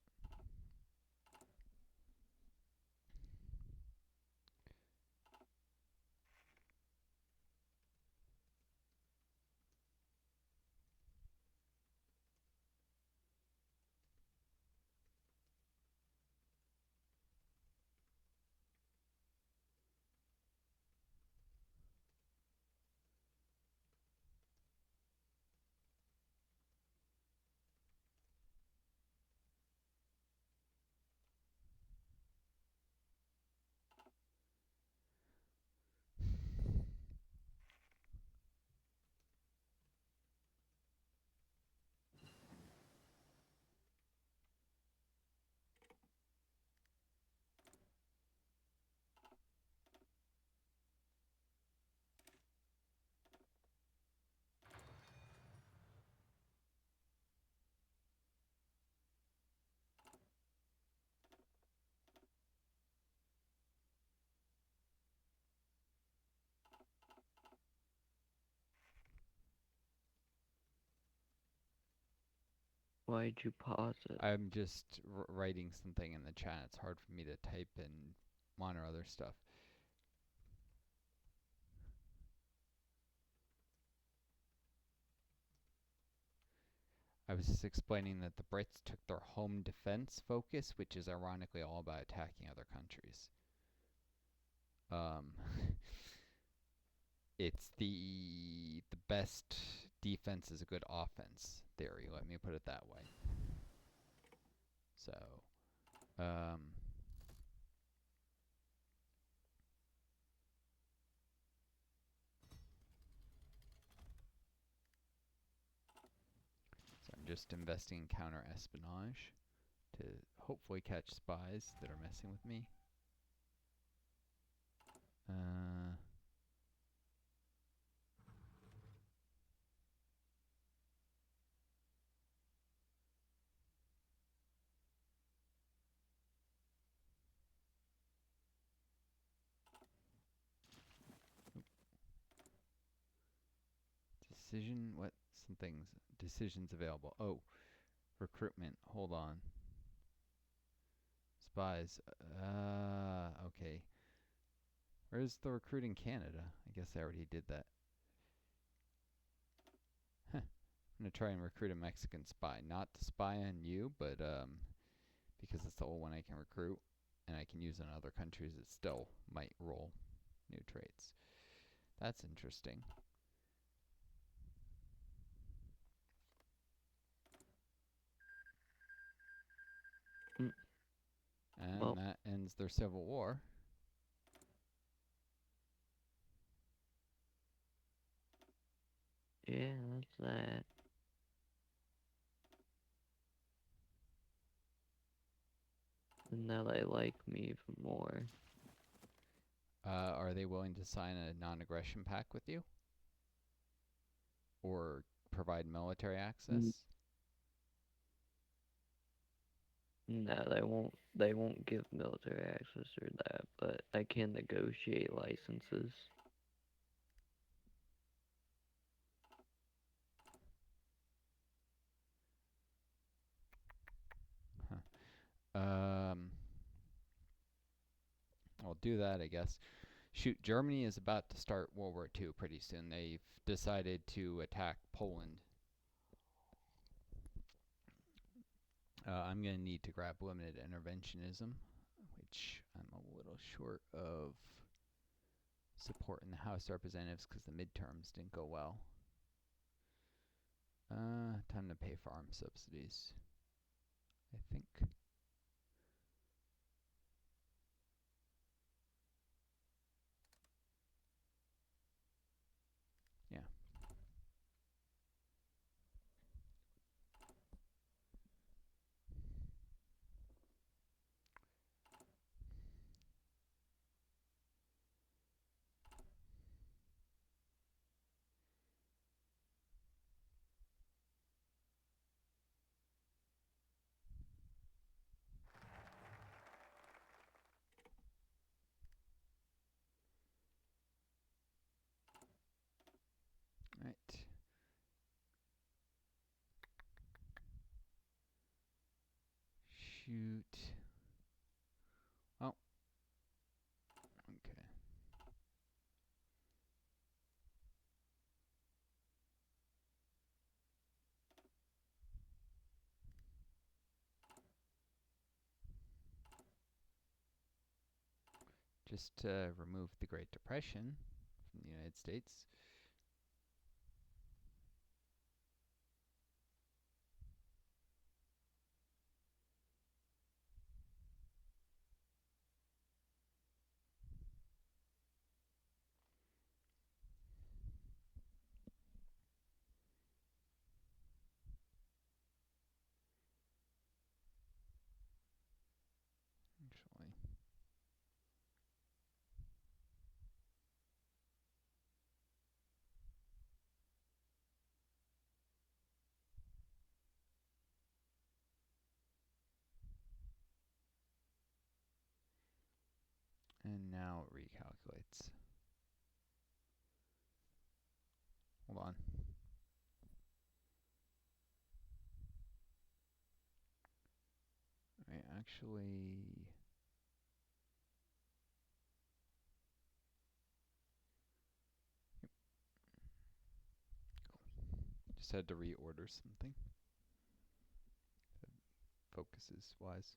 Why'd you pause it? I'm just writing something in the chat. It's hard for me to type and monitor other stuff. I was just explaining that the Brits took their home defense focus, which is ironically all about attacking other countries. It's the best defense is a good offense theory. Let me put it that way. So, so I'm just investing in counter espionage to hopefully catch spies that are messing with me. Decision, what? Some things. Decisions available. Oh, recruitment. Hold on. Spies. Okay. Where's the recruit in Canada? I guess I already did that. Huh. I'm going to try and recruit a Mexican spy. Not to spy on you, but because it's the only one I can recruit, and I can use in other countries, it still might roll new traits. That's interesting. And Well, that ends their civil war. yeah, that's that. And now they like me even more. Are they willing to sign a non-aggression pact with you? Or provide military access? No, they won't. They won't give military access or that, but I can negotiate licenses. Huh. I'll do that, I guess. Shoot, Germany is about to start World War II pretty soon. They've decided to attack Poland. I'm going to need to grab limited interventionism, which I'm a little short of support in the House of Representatives because the midterms didn't go well. Time to pay for arms subsidies, I think. Yeah. shoot. Oh, okay. Just to remove the Great Depression from the United States. Actually. And now it recalculates. Hold on. I actually... Yep. Cool. Just had to reorder something. Focuses wise.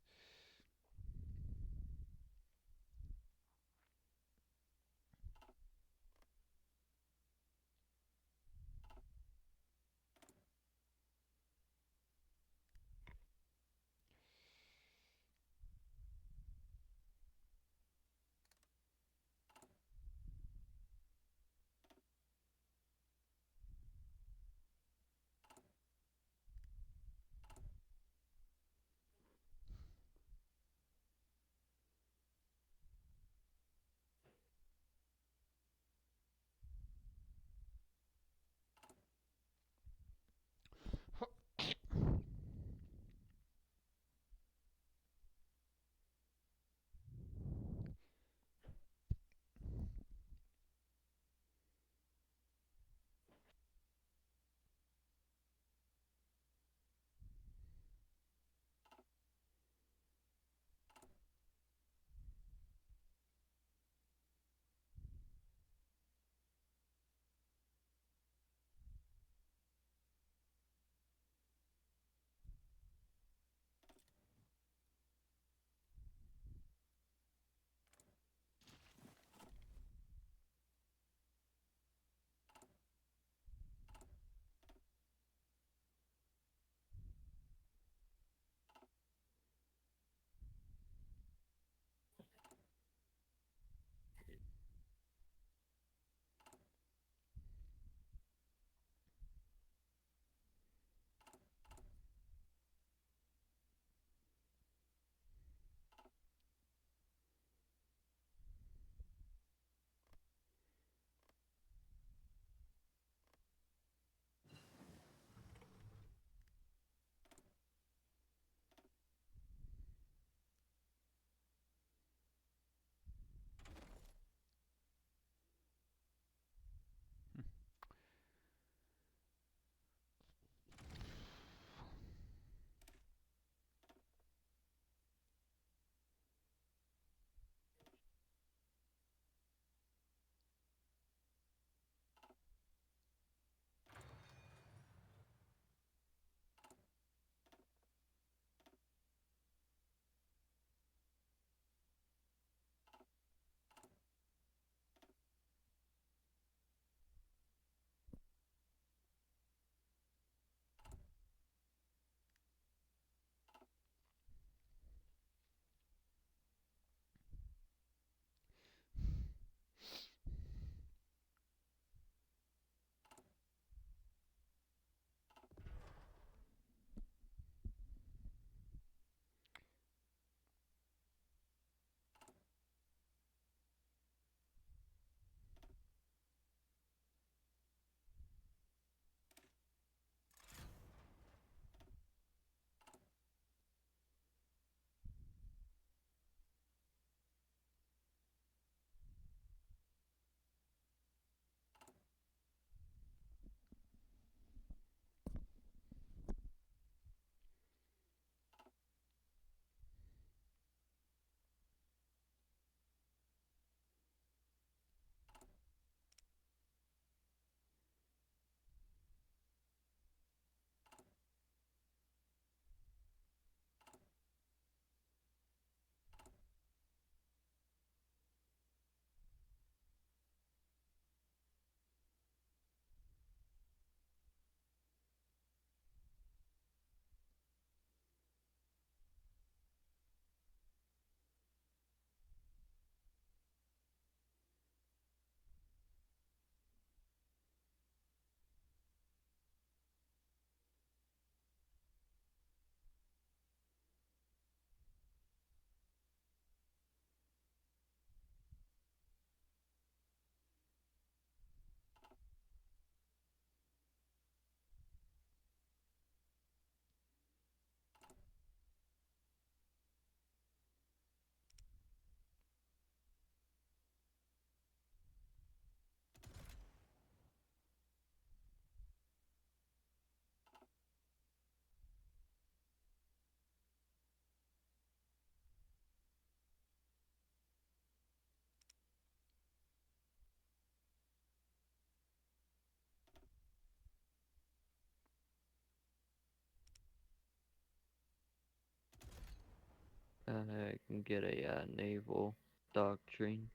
I can get a naval doctrine.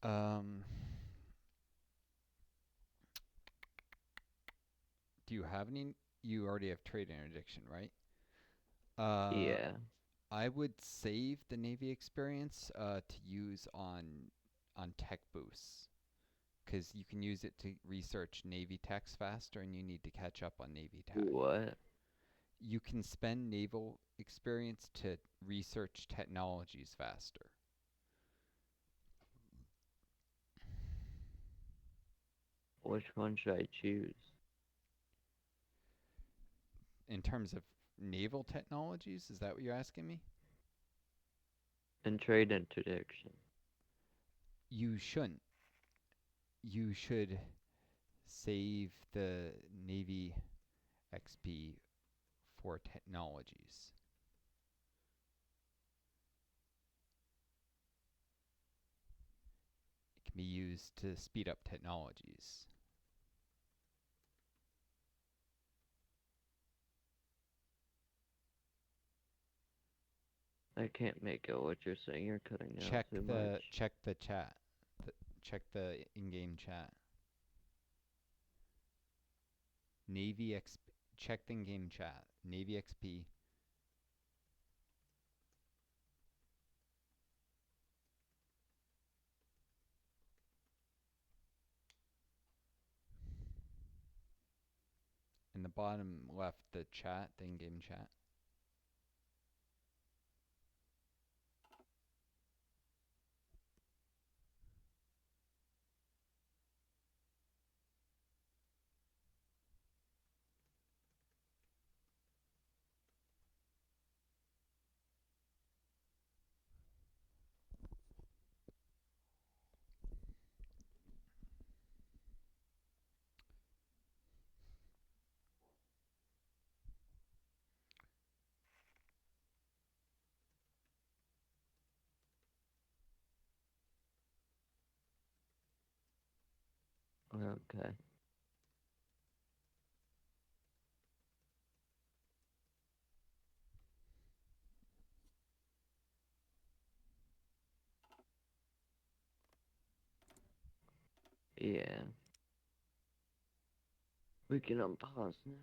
Um, do you have any? You already have trade interdiction, right? Uh, Yeah. I would save the Navy experience to use on tech boosts, because you can use it to research Navy techs faster, and you need to catch up on Navy tech. What? You can spend naval experience to research technologies faster. Which one should I choose? In terms of naval technologies, is that what you're asking me? And trade interdiction. You shouldn't. You should save the Navy XP for technologies. It can be used to speed up technologies. I can't make out what you're saying. You're cutting out Check too the much. check the chat. Check the in-game chat. Navy XP. Check the in-game chat. Navy XP. In the bottom left, the chat, the in-game chat. Okay. Yeah. We can unpause now.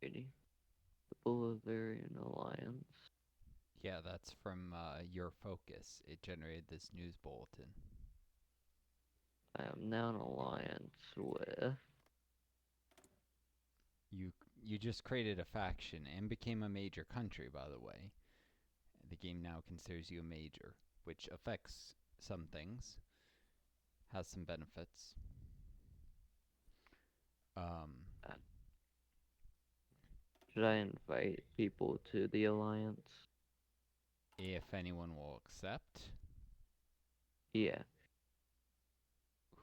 Ready? The Bolivarian Alliance. Yeah, that's from your focus. It generated this news bulletin. I am now in alliance with. You you just created a faction and became a major country, by the way. The game now considers you a major, which affects some things, has some benefits. Um, Uh, should I invite people to the alliance? if anyone will accept, Yeah.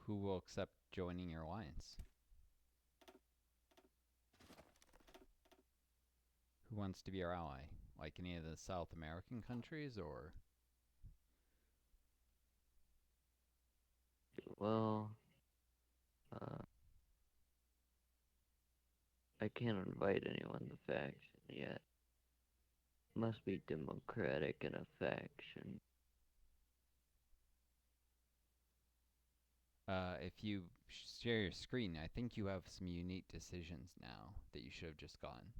who will accept joining your alliance? Who wants to be our ally? Like any of the South American countries, or Well, uh, I can't invite anyone to faction yet. Must be democratic in a faction. if you share your screen, I think you have some unique decisions now that you should have just gotten.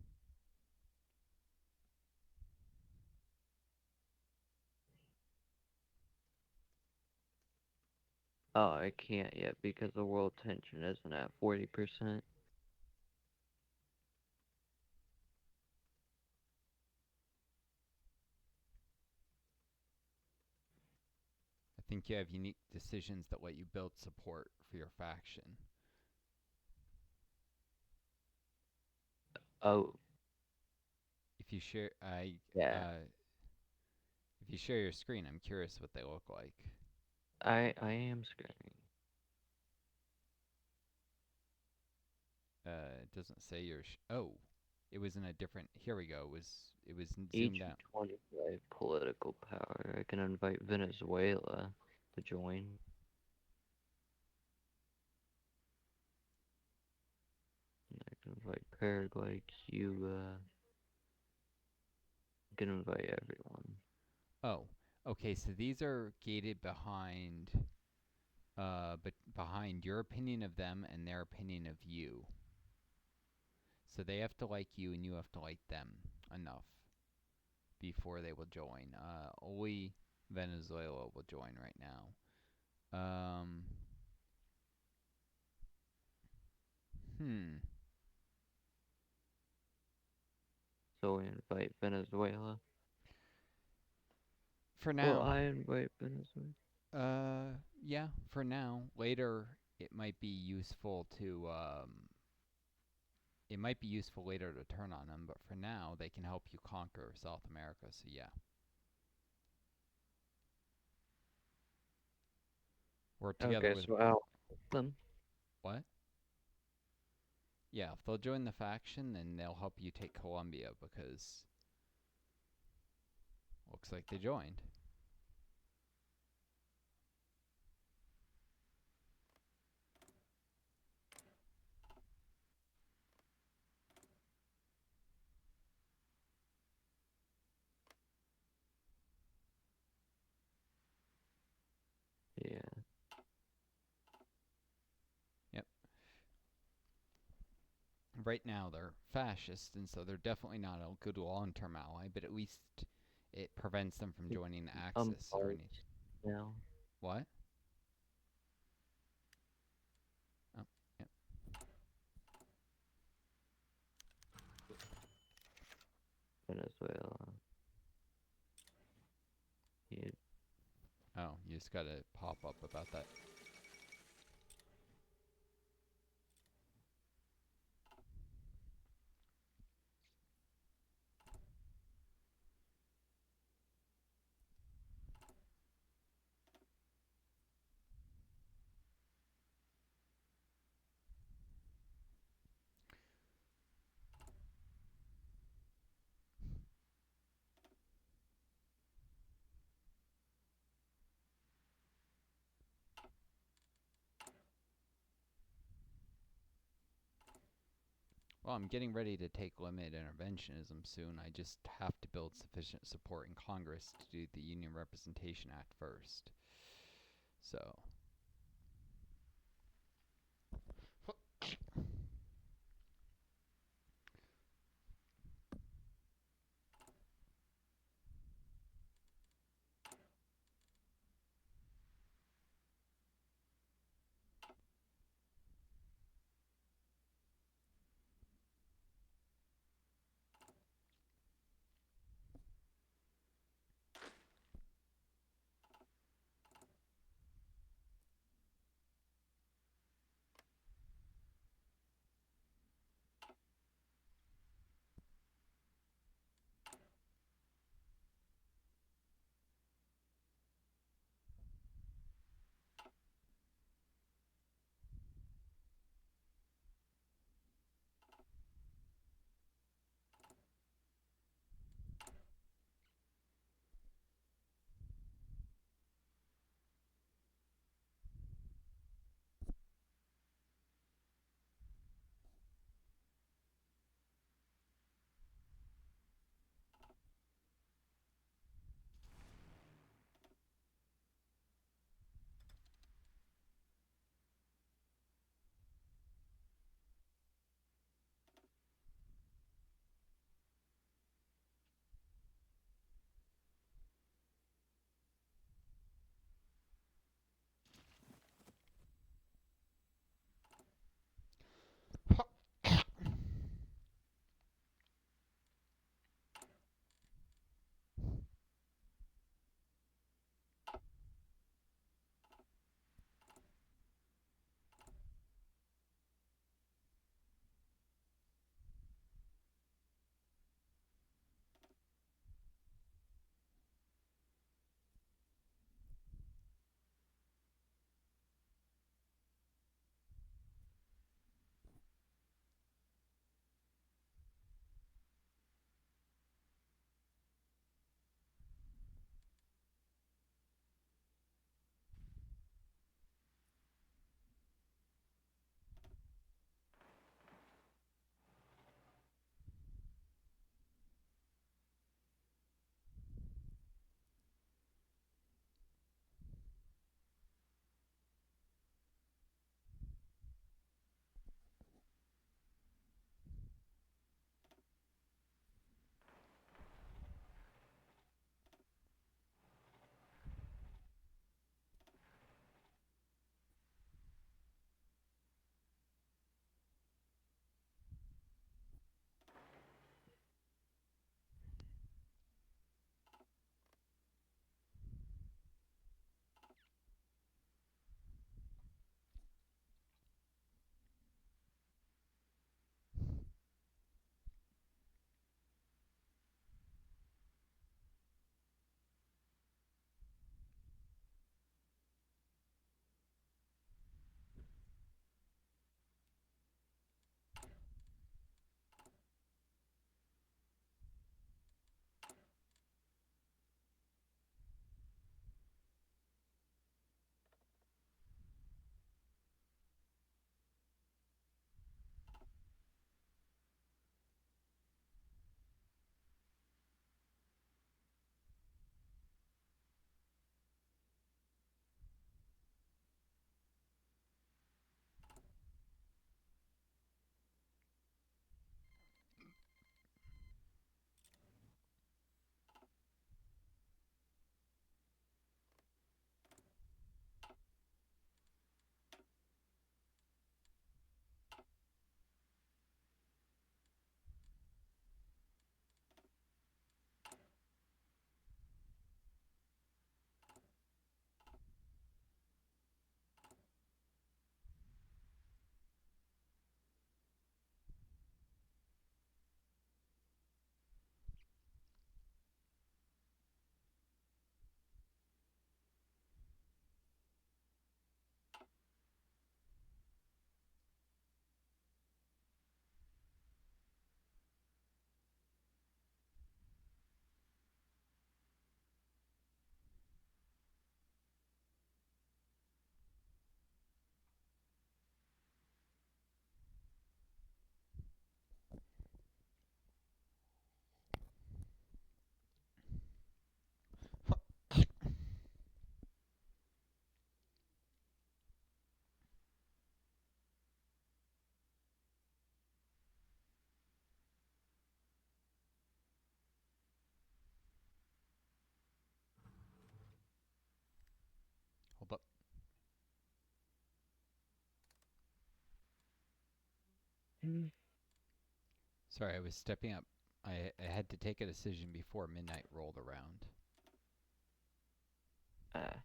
Oh, I can't yet because the world tension isn't at 40%. I think you have unique decisions that let you build support for your faction. Oh, If you share, yeah. if you share your screen, I'm curious what they look like. I am screaming. It doesn't say your. Oh, it was in a different. Here we go. It was Each zoomed out. 25 political power. I can invite Venezuela to join. I can invite Paraguay, Cuba. I can invite everyone. Oh, okay. So these are gated behind, but behind your opinion of them and their opinion of you. So they have to like you, and you have to like them enough before they will join. Only Venezuela will join right now. Hmm. So we invite Venezuela. For Well, now. I invite Venezuela. Yeah. For now. Later, it might be useful to It might be useful later to turn on them, but for now, they can help you conquer South America. So yeah. Work together Okay, with so I'll them. what? Yeah, if they'll join the faction, then they'll help you take Colombia because looks like they joined. Yeah. Yep. Right now they're fascist, and so they're definitely not a good long-term ally. But at least it prevents them from joining the Axis or Part anything. now. What? Oh, yep. Venezuela. Yeah. Oh, you just gotta pop up about that. Well, I'm getting ready to take limited interventionism soon. I just have to build sufficient support in Congress to do the Union Representation Act first. So, Sorry, I was stepping up. I had to take a decision before midnight rolled around. Uh,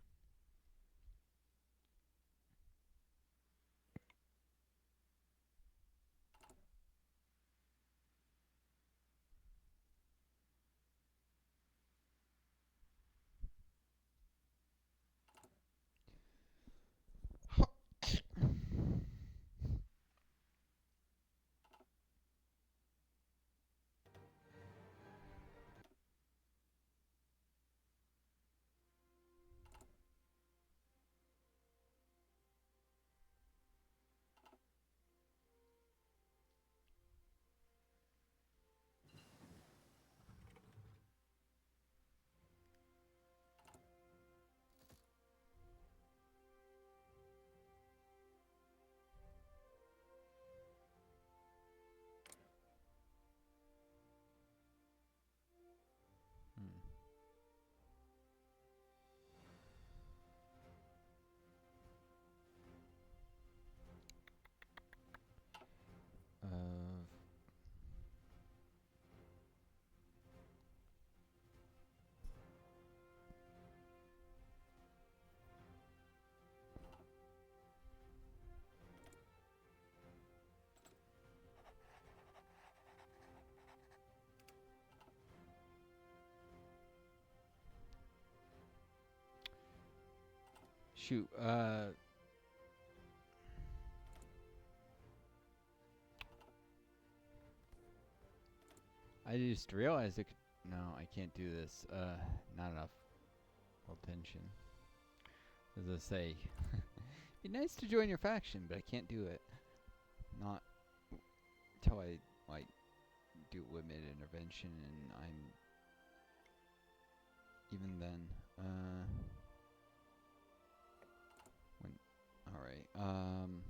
Hmm. Uh, shoot. I just realized it. No, I can't do this. Not enough tension. As I say, be nice to join your faction, but I can't do it. Not until I like do limited intervention, and I'm even then. When all right. Hmm.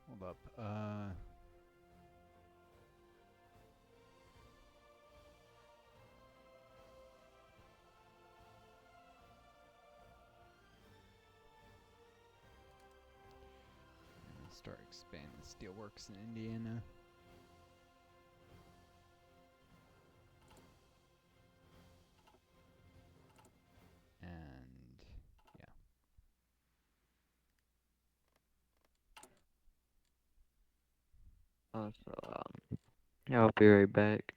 Hold up. Start expanding steelworks in Indiana. And yeah. I'll be right back.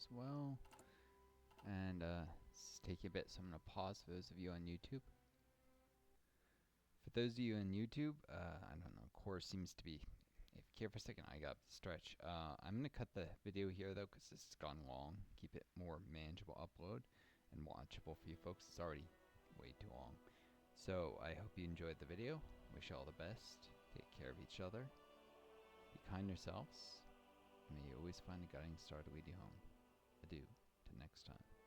as well. And it's taking a bit, so I'm going to pause for those of you on YouTube. For those of you on YouTube, I don't know, core seems to be, if you care for a second, I got to stretch. I'm going to cut the video here though, because this has gone long. Keep it more manageable upload and watchable for you folks. It's already way too long. So I hope you enjoyed the video. Wish you all the best. Take care of each other. Be kind yourselves. May you always find a guiding star to lead you home. Adieu. Till next time.